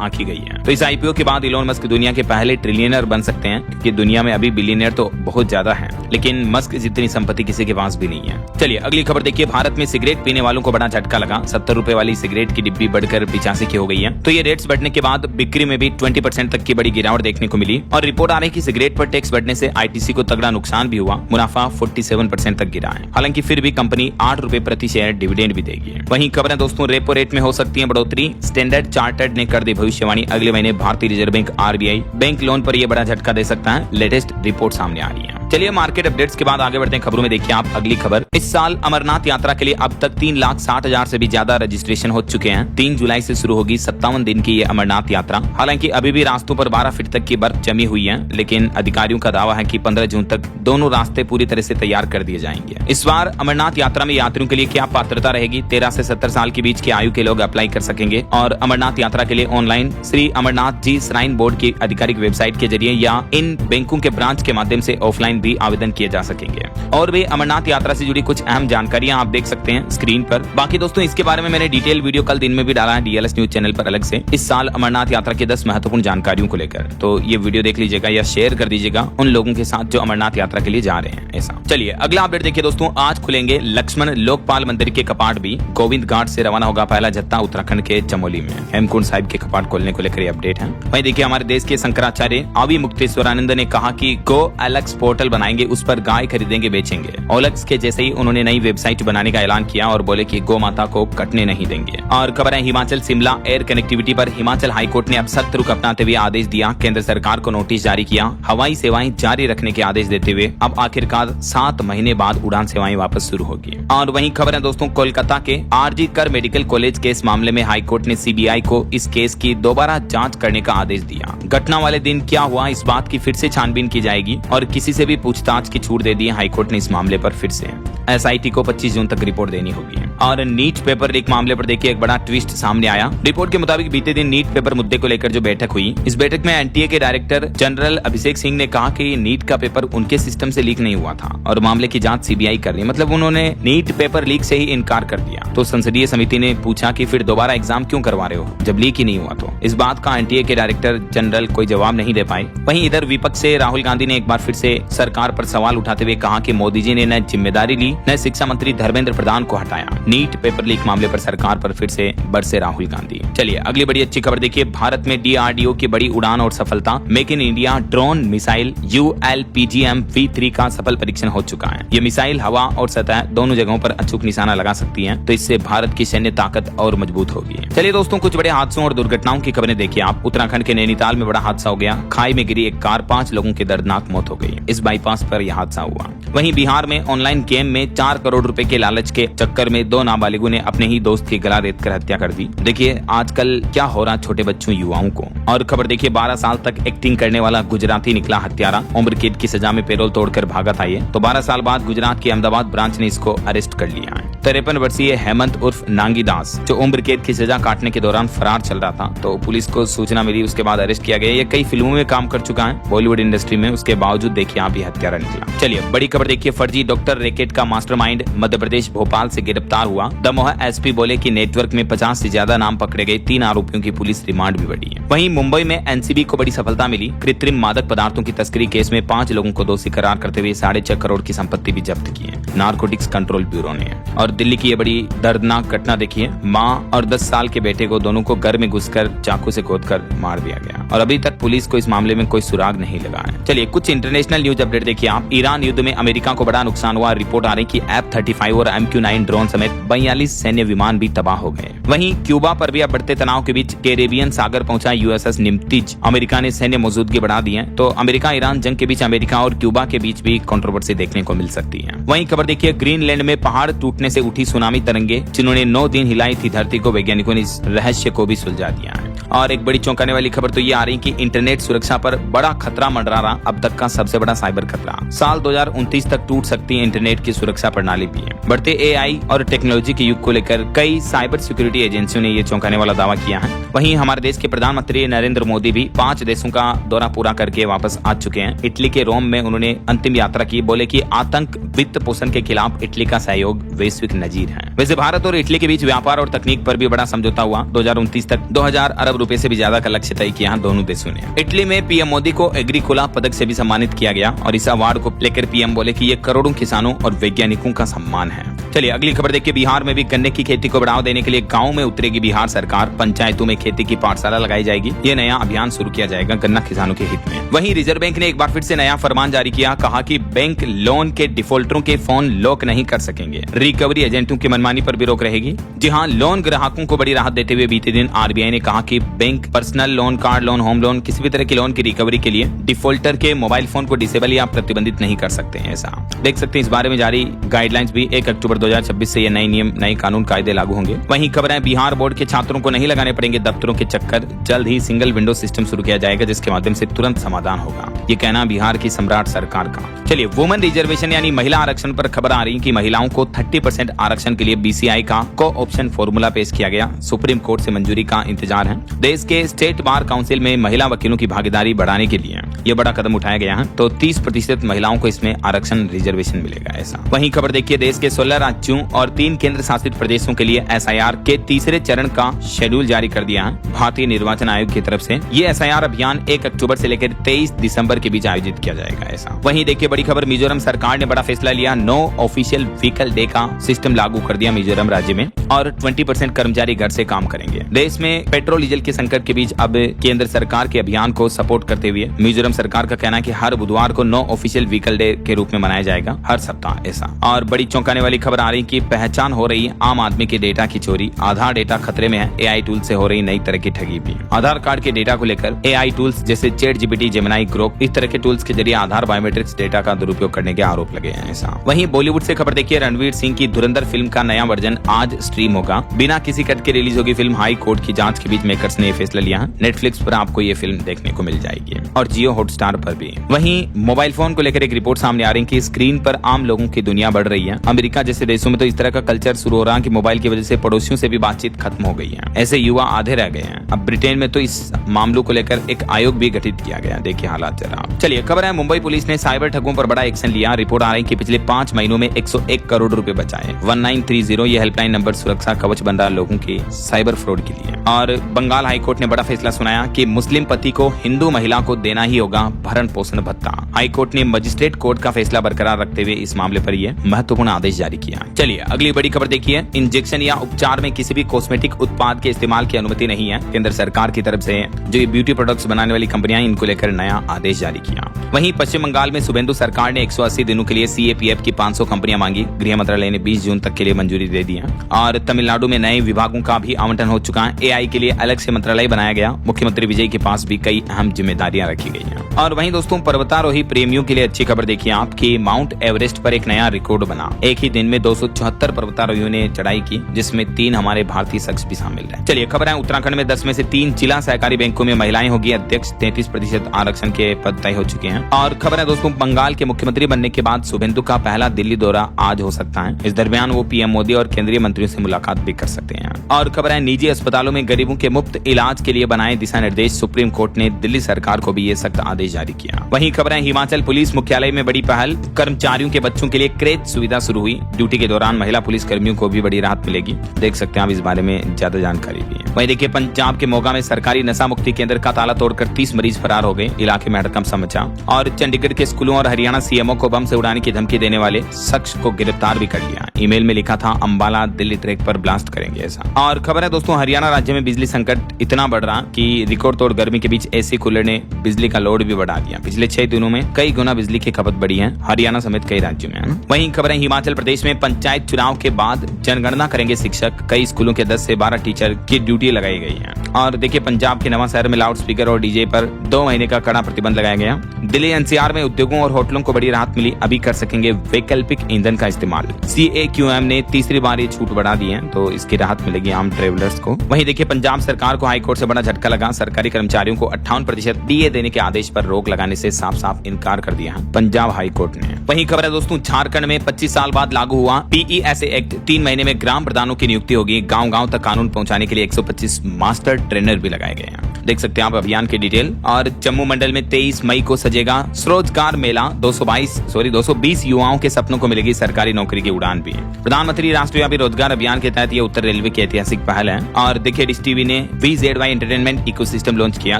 आंकी गई है। तो इस आईपीओ के बाद इलॉन मस्क दुनिया के पहले ट्रिलियनर बन सकते हैं, क्योंकि दुनिया में अभी बिलियनर तो बहुत ज्यादा है, लेकिन मस्क जितनी संपत्ति किसी के पास भी नहीं है। चलिए अगली खबर देखिए, भारत में सिगरेट पीने वालों को बड़ा झटका लगा। 70 रुपए वाली सिगरेट की डिब्बी बढ़कर 85 की हो गई है। तो ये रेट्स बढ़ने के बाद बिक्री में भी 20% तक की बड़ी गिरावट देखने को मिली। और रिपोर्ट आ रही है कि सिगरेट पर टैक्स बढ़ने से आईटीसी को तगड़ा नुकसान भी हुआ। मुनाफा 47% तक गिरा है। हालांकि फिर भी कंपनी 8 रुपए प्रति शेयर डिविडेंड भी देगी। वहीं खबर है दोस्तों, रेपो रेट में हो सकती है बढ़ोतरी। स्टैंडर्ड चार्टर्ड ने कर दी भविष्यवाणी, अगले महीने भारतीय reserve bank RBI bank loan पर यह बड़ा झटका दे सकता है। लेटेस्ट रिपोर्ट सामने आ रही है। चलिए मार्केट अपडेट्स के बाद आगे बढ़ते हैं खबरों में। देखिए आप अगली खबर, इस साल अमरनाथ यात्रा के लिए अब तक 3,60,000 से भी ज्यादा रजिस्ट्रेशन हो चुके हैं। 3 जुलाई से शुरू होगी 57 दिन की ये अमरनाथ यात्रा। हालांकि अभी भी रास्तों पर 12 फीट तक की बर्फ जमी हुई है, लेकिन अधिकारियों का दावा है कि 15 जून तक दोनों रास्ते पूरी तरह से तैयार कर दिए जाएंगे। इस बार अमरनाथ यात्रा में यात्रियों के लिए क्या पात्रता रहेगी? 13 से 70 साल के बीच की आयु के लोग अप्लाई कर सकेंगे और अमरनाथ यात्रा के लिए online Shri Amarnath ji shrine board की आधिकारिक वेबसाइट के जरिए या इन बैंकों के ब्रांच के माध्यम से ऑफलाइन भी आवेदन किए जा सकेंगे। और भी अमरनाथ यात्रा से जुड़ी कुछ अहम जानकारियां आप देख सकते हैं स्क्रीन पर। बाकी दोस्तों इसके बारे में मैंने डिटेल वीडियो कल दिन में भी डाला है डीएलएस न्यूज चैनल पर अलग से, इस साल अमरनाथ यात्रा के 10 महत्वपूर्ण जानकारियों को लेकर। तो ये वीडियो देख लीजिएगा या शेयर कर दीजिएगा उन लोगों के साथ जो अमरनाथ यात्रा के लिए जा रहे हैं। ऐसा चलिए अगला अपडेट देखिए दोस्तों, आज खुलेंगे लक्ष्मण लोकपाल मंदिर के कपाट भी। गोविंद घाट से रवाना होगा पहला जत्था उत्तराखंड के चमोली में। हेमकुंड साहिब के कपाट खोलने को लेकर अपडेट है। वहीं देखिए हमारे देश के शंकराचार्य आवी मुक्तेश्वरानंद ने कहा कि गो एलेक्स पोर्टल चैनल बनाएंगे, उस पर गाय खरीदेंगे, बेचेंगे। ओएलएक्स के जैसे ही उन्होंने नई वेबसाइट बनाने का ऐलान किया और बोले कि गौ माता को कटने नहीं देंगे। और खबर है हिमाचल शिमला एयर कनेक्टिविटी पर हिमाचल हाईकोर्ट ने अब सख्त रुख अपनाते हुए आदेश दिया। केंद्र सरकार को नोटिस जारी किया। हवाई सेवाएं जारी रखने के आदेश देते हुए अब आखिरकार 7 महीने बाद उड़ान सेवाएं वापस शुरू होगी। और वहीं खबर है दोस्तों, कोलकाता के आरजी कर मेडिकल कॉलेज केस मामले में हाईकोर्ट ने सीबीआई को इस केस की दोबारा जांच करने का आदेश दिया। घटना वाले दिन क्या हुआ, इस बात की फिर से छानबीन की जाएगी और किसी से भी पूछताछ की छूट दे दी हाईकोर्ट ने इस मामले पर। फिर से एसआईटी को 25 जून तक रिपोर्ट देनी होगी। और नीट पेपर लीक मामले पर देखिए एक बड़ा ट्विस्ट सामने आया। रिपोर्ट के मुताबिक बीते दिन नीट पेपर मुद्दे को लेकर जो बैठक हुई, इस बैठक में एनटीए के डायरेक्टर जनरल अभिषेक सिंह ने कहा कि नीट का पेपर उनके सिस्टम से लीक नहीं हुआ था और मामले की जांच सीबीआई कर रही है। मतलब उन्होंने नीट पेपर लीक से ही इनकार कर दिया। तो संसदीय समिति ने पूछा कि फिर दोबारा एग्जाम क्यों करवा रहे हो जब लीक ही नहीं हुआ। तो इस बात का एनटीए के डायरेक्टर जनरल कोई जवाब नहीं दे पाए। वहीं इधर विपक्ष से राहुल गांधी ने एक बार फिर से सरकार पर सवाल उठाते हुए कहा कि मोदी जी ने न जिम्मेदारी ली, न शिक्षा मंत्री धर्मेंद्र प्रधान को हटाया। नीट पेपर लीक मामले पर सरकार पर फिर से बरसे राहुल गांधी। चलिए अगली बड़ी अच्छी खबर देखिए, भारत में डीआरडीओ की बड़ी उड़ान और सफलता। Make in India drone missile ULPGM-V3 का सफल परीक्षण हो चुका है। ये मिसाइल हवा और सतह दोनों जगहों पर अचूक निशाना लगा सकती है, तो इससे भारत की सैन्य ताकत और मजबूत होगी। चलिए दोस्तों, कुछ बड़े हादसों और दुर्घटनाओं की खबरें देखिए आप। उत्तराखंड के नैनीताल में बड़ा हादसा हो गया। खाई में गिरी एक कार, 5 लोगों की दर्दनाक मौत हो गई। इस बाईपास पर यह हादसा हुआ। वहीं बिहार में ऑनलाइन गेम में 4 करोड़ रुपए के लालच के चक्कर में 2 नाबालिगों ने अपने ही दोस्त की गला रेत कर हत्या कर दी। देखिए आजकल क्या हो रहा छोटे बच्चों युवाओं को। और खबर देखिए, 12 साल तक एक्टिंग करने वाला गुजराती निकला हत्यारा। उम्र कैद की सजा में पैरोल तोड़कर भागा था ये। तो 12 साल बाद गुजरात की अहमदाबाद ब्रांच ने इसको अरेस्ट कर लिया है। 53 वर्षीय हेमंत उर्फ नांगी दास, जो उम्र कैद की सजा काटने के दौरान फरार चल रहा था, तो पुलिस को सूचना मिली, उसके बाद अरेस्ट किया गया। ये कई फिल्मों में काम कर चुका है बॉलीवुड इंडस्ट्री में, उसके बावजूद देखिए आप ये हत्यारा निकला। चलिए बड़ी खबर देखिए, फर्जी डॉक्टर रैकेट का मास्टरमाइंड मध्य प्रदेश भोपाल से गिरफ्तार हुआ। दमोह एसपी बोले कि नेटवर्क में 50 से ज्यादा नाम पकड़े गए। 3 आरोपियों की पुलिस रिमांड भी बढ़ी है। वहीं मुंबई में एनसीबी को बड़ी सफलता मिली। कृत्रिम मादक पदार्थों की तस्करी केस में 5 लोगों को दोषी करार करते हुए 6.5 करोड़ की संपत्ति भी जब्त की है नारकोटिक्स कंट्रोल ब्यूरो ने। और दिल्ली की ये बड़ी दर्दनाक घटना देखिए, माँ और 10 साल के बेटे को दोनों को घर में घुसकर चाकू से खोदकर मार दिया गया और अभी तक पुलिस को इस मामले में कोई सुराग नहीं लगा है। चलिए कुछ इंटरनेशनल न्यूज अपडेट देखिए आप। ईरान युद्ध में अमेरिका को बड़ा नुकसान हुआ। रिपोर्ट आ रही कि F-35 और MQ-9 ड्रोन समेत 42 सैन्य विमान भी तबाह हो गए। वहीं क्यूबा पर भी अब बढ़ते तनाव के बीच कैरेबियन सागर पहुंचा USS निम्तिज। अमेरिका ने सैन्य मौजूदगी बढ़ा दी है। तो अमेरिका ईरान जंग के बीच अमेरिका और क्यूबा के बीच भी कंट्रोवर्सी देखने को मिल सकती है। वहीं खबर देखिए, ग्रीनलैंड में पहाड़ टूटने से उठी सुनामी तरंगे, जिन्होंने 9 दिन हिलाई थी धरती को। वैज्ञानिकों ने इस रहस्य को भी सुलझा दिया है। और एक बड़ी चौंकाने वाली खबर तो ये आ रही कि इंटरनेट सुरक्षा पर बड़ा खतरा मंडरा रहा, अब तक का सबसे बड़ा साइबर खतरा। साल 2029 तक टूट सकती है इंटरनेट की सुरक्षा प्रणाली भी है। बढ़ते AI और टेक्नोलॉजी के युग को लेकर कई साइबर सिक्योरिटी एजेंसियों ने ये चौंकाने वाला दावा किया है। वहीं हमारे देश के प्रधानमंत्री नरेंद्र मोदी भी 5 देशों का दौरा पूरा करके वापस आ चुके हैं। इटली के रोम में उन्होंने अंतिम यात्रा की। बोले कि आतंक वित्त पोषण के खिलाफ इटली का सहयोग वैश्विक नजीर है। वैसे भारत और इटली के बीच व्यापार और तकनीक पर भी बड़ा समझौता हुआ। 2029 तक 2000 अरब रुपए से भी ज्यादा का लक्ष्य तय किया दोनों देशों ने। इटली में पीएम मोदी को एग्रीकोला पदक से भी सम्मानित किया गया और इस अवार्ड को लेकर पीएम बोले कि ये करोड़ों किसानों और वैज्ञानिकों का सम्मान है। चलिए अगली खबर देखिए, बिहार में भी गन्ने की खेती को बढ़ावा देने के लिए गाँव में उतरेगी बिहार सरकार। पंचायतों में खेती की पाठशाला लगाई जाएगी। ये नया अभियान शुरू किया जाएगा गन्ना किसानों के हित में। वहीं रिजर्व बैंक ने एक बार फिर से नया फरमान जारी किया। कहा कि बैंक लोन के डिफॉल्टरों के फोन लॉक नहीं कर सकेंगे। रिकवरी एजेंटों की मनमानी पर भी रोक रहेगी। जी हाँ, लोन ग्राहकों को बड़ी राहत देते हुए बीते दिन आरबीआई ने कहा कि bank personal loan, car loan, home loan, किसी भी तरह की लोन की रिकवरी के लिए डिफॉल्टर के मोबाइल फोन को डिसेबल या प्रतिबंधित नहीं कर सकते हैं। ऐसा देख सकते हैं। इस बारे में जारी गाइडलाइंस भी 1 अक्टूबर 2026 से ये नए नियम, नए कानून कायदे लागू होंगे। वहीं खबर है, बिहार बोर्ड के छात्रों को नहीं लगाने पड़ेंगे दफ्तरों के चक्कर। जल्द ही सिंगल विंडो सिस्टम शुरू किया जाएगा, जिसके माध्यम से तुरंत समाधान होगा। ये कहना बिहार की सम्राट सरकार का। चलिए वुमेन रिजर्वेशन यानी महिला आरक्षण पर खबर आ रही कि महिलाओं को 30% आरक्षण के लिए BCI का को ऑप्शन फॉर्मूला पेश किया गया। सुप्रीम कोर्ट से मंजूरी का इंतजार है। देश के स्टेट बार काउंसिल में महिला वकीलों की भागीदारी बढ़ाने के लिए ये बड़ा कदम उठाया गया है। तो 30% महिलाओं को इसमें आरक्षण रिजर्वेशन मिलेगा। ऐसा वहीं खबर देखिए, देश के 16 राज्यों और 3 केंद्र शासित प्रदेशों के लिए SIR के तीसरे चरण का शेड्यूल जारी कर दिया है भारतीय निर्वाचन आयोग की तरफ से। ये SIR अभियान 1 अक्टूबर से लेकर 23 दिसंबर के बीच आयोजित किया जाएगा। ऐसा वहीं देखिए बड़ी खबर, मिजोरम सरकार ने बड़ा फैसला लिया। नो ऑफिशियल व्हीकल डे का सिस्टम लागू कर दिया मिजोरम राज्य में और 20% कर्मचारी घर से काम करेंगे। देश में पेट्रोल डीजल के संकट के बीच अब केंद्र सरकार के अभियान को सपोर्ट करते हुए मिजोरम सरकार का कहना है कि हर बुधवार को नो ऑफिशियल व्हीकल डे के रूप में मनाया जाएगा हर सप्ताह। ऐसा और बड़ी चौंकाने वाली खबर आ रही कि पहचान हो रही आम आदमी के डेटा की चोरी, आधार डेटा खतरे में है। AI टूल से हो रही नई तरह की ठगी भी। आधार कार्ड के डेटा को लेकर AI टूल्स जैसे ChatGPT, जेमिनी, ग्रोक इस तरह के टूल्स के जरिए आधार बायोमेट्रिक्स डेटा का दुरुपयोग करने के आरोप लगे हैं। ऐसा वहीं बॉलीवुड से खबर देखिए, रणवीर सिंह की धुरंधर फिल्म का नया वर्जन आज स्ट्रीम होगा। बिना किसी कट के रिलीज होगी फिल्म। हाई कोर्ट की जांच के बीच मेकर्स ने फैसला लिया है। नेटफ्लिक्स पर आपको ये फिल्म देखने को मिल जाएगी और जियो हॉटस्टार पर भी। वहीं मोबाइल फोन को लेकर एक रिपोर्ट सामने आ रही है कि स्क्रीन पर आम लोगों की दुनिया बढ़ रही है। अमेरिका जैसे देशों में तो इस तरह का कल्चर शुरू हो रहा है कि मोबाइल की वजह से पड़ोसियों से भी बातचीत खत्म हो गई है। ऐसे युवा आधे रह गए हैं। अब ब्रिटेन में तो इस मामलों को लेकर एक आयोग भी गठित किया गया। देखिए हालात जरा। चलिए खबर है, मुंबई पुलिस ने साइबर ठगों पर बड़ा एक्शन लिया। रिपोर्ट आ रही है कि पिछले 5 महीनों में 101 करोड़ रुपए बचाए। 1930 ये हेल्पलाइन नंबर सुरक्षा कवच बन रहा लोगों के साइबर फ्रॉड के लिए। और बंगाल हाईकोर्ट ने बड़ा फैसला सुनाया कि मुस्लिम पति को हिंदू महिला को देना ही होगा भरण पोषण भत्ता। हाईकोर्ट ने मजिस्ट्रेट कोर्ट का फैसला बरकरार रखते हुए इस मामले पर यह महत्वपूर्ण आदेश जारी किया। चलिए अगली बड़ी खबर देखिए, इंजेक्शन या उपचार में किसी भी कॉस्मेटिक उत्पाद के इस्तेमाल की अनुमति नहीं है। केंद्र सरकार की तरफ से जो ये ब्यूटी प्रोडक्ट्स बनाने वाली कंपनियां, इनको लेकर नया आदेश जारी किया। वहीं पश्चिम बंगाल में शुभेंदु सरकार ने 180 दिनों के लिए CAPF की 500 कंपनियां मांगी। गृह मंत्रालय ने 20 जून तक के लिए मंजूरी दे दी है। और तमिलनाडु में नए विभागों का भी आवंटन हो चुका है। AI के लिए अलग से मंत्रालय बनाया गया। मुख्यमंत्री विजय के पास भी कई अहम जिम्मेदारियां रखी गई हैं। और वहीं दोस्तों पर्वतारोही प्रेमियों के लिए अच्छी खबर देखिए आपकी, माउंट एवरेस्ट पर एक नया रिकॉर्ड बना। एक ही दिन में 274 पर्वतारोहियों ने चढ़ाई की, जिसमें 3 हमारे भारतीय शख्स भी शामिल हैं। चलिए खबर है, उत्तराखंड में 10 में से 3 जिला सहकारी बैंकों में महिलाएं होगी अध्यक्ष। 33% आरक्षण के पद तय हो चुके हैं। और खबर है दोस्तों, बंगाल के मुख्यमंत्री बनने के बाद शुभेंदु का पहला दिल्ली दौरा आज हो सकता है। इस दरमियान वो PM मोदी और केंद्रीय मंत्रियों से मुलाकात भी कर सकते हैं। और खबर है, निजी अस्पतालों में गरीबों के मुफ्त इलाज के लिए बनाए दिशा निर्देश। सुप्रीम कोर्ट ने दिल्ली सरकार को भी ये सख्त आदेश जारी किया। वहीं खबर है, हिमाचल पुलिस मुख्यालय में बड़ी पहल। कर्मचारियों के बच्चों के लिए क्रेच सुविधा शुरू हुई। ड्यूटी के दौरान महिला पुलिस कर्मियों को भी बड़ी राहत मिलेगी। देख सकते हैं आप इस बारे में ज्यादा जानकारी भी है। वहीं देखिए पंजाब के मोगा में सरकारी नशा मुक्ति केंद्र का ताला तोड़कर 30 मरीज फरार हो गए। इलाके में हड़कंप मचा। और चंडीगढ़ के स्कूलों और हरियाणा CMO को बम से उड़ाने की धमकी देने वाले शख्स को गिरफ्तार भी कर लिया। ईमेल में लिखा था अंबाला दिल्ली ट्रैक पर ब्लास्ट करेंगे ऐसा। और खबर है दोस्तों, हरियाणा राज्य में बिजली संकट इतना बढ़ रहा कि रिकॉर्ड तोड़ गर्मी के बीच AC कूलर ने बिजली का लोड भी बढ़ा दिया। पिछले 6 दिनों में कई गुना बिजली की खपत बढ़ी है हरियाणा समेत कई राज्यों में। वहीं खबर है, हिमाचल प्रदेश में पंचायत चुनाव के बाद जनगणना करेंगे शिक्षक। कई स्कूलों के 10 से 12 टीचर की ड्यूटी लगाई गई है। और देखिए पंजाब के नवां शहर में लाउड स्पीकर और DJ पर 2 महीने का कड़ा प्रतिबंध लगाया गया। दिल्ली NCR में उद्योगों और होटलों को बड़ी राहत मिली। अभी कर सकेंगे वैकल्पिक ईंधन का इस्तेमाल। CAQM ने तीसरी बार ये छूट बढ़ा दी है, तो इसकी राहत मिलेगी आम ट्रेवलर्स को। वहीं देखिए पंजाब सरकार को हाईकोर्ट से बड़ा झटका लगा। सरकारी कर्मचारियों को 58% DA देने के आदेश पर रोक लगाने से साफ साफ इनकार कर दिया है पंजाब हाईकोर्ट ने। वहीं खबर है दोस्तों, झारखंड में 25 साल बाद लागू हुआ PESA एक्ट। 3 महीने में ग्राम प्रधानों की नियुक्ति होगी। गांव-गांव तक कानून पहुंचाने के लिए 125 मास्टर ट्रेनर भी लगाए गए हैं। देख सकते हैं आप अभियान की डिटेल। और जम्मू मंडल में 23 मई को सजेगा स्वरोजगार मेला। 220 युवाओं के सपनों को मिलेगी सरकारी नौकरी की उड़ान भी। प्रधानमंत्री राष्ट्रव्यापी रोजगार अभियान के तहत ये उत्तर रेलवे की ऐतिहासिक पहल है। और देखिए डिश टीवी ने VZY एंटरटेनमेंट इकोसिस्टम लॉन्च किया,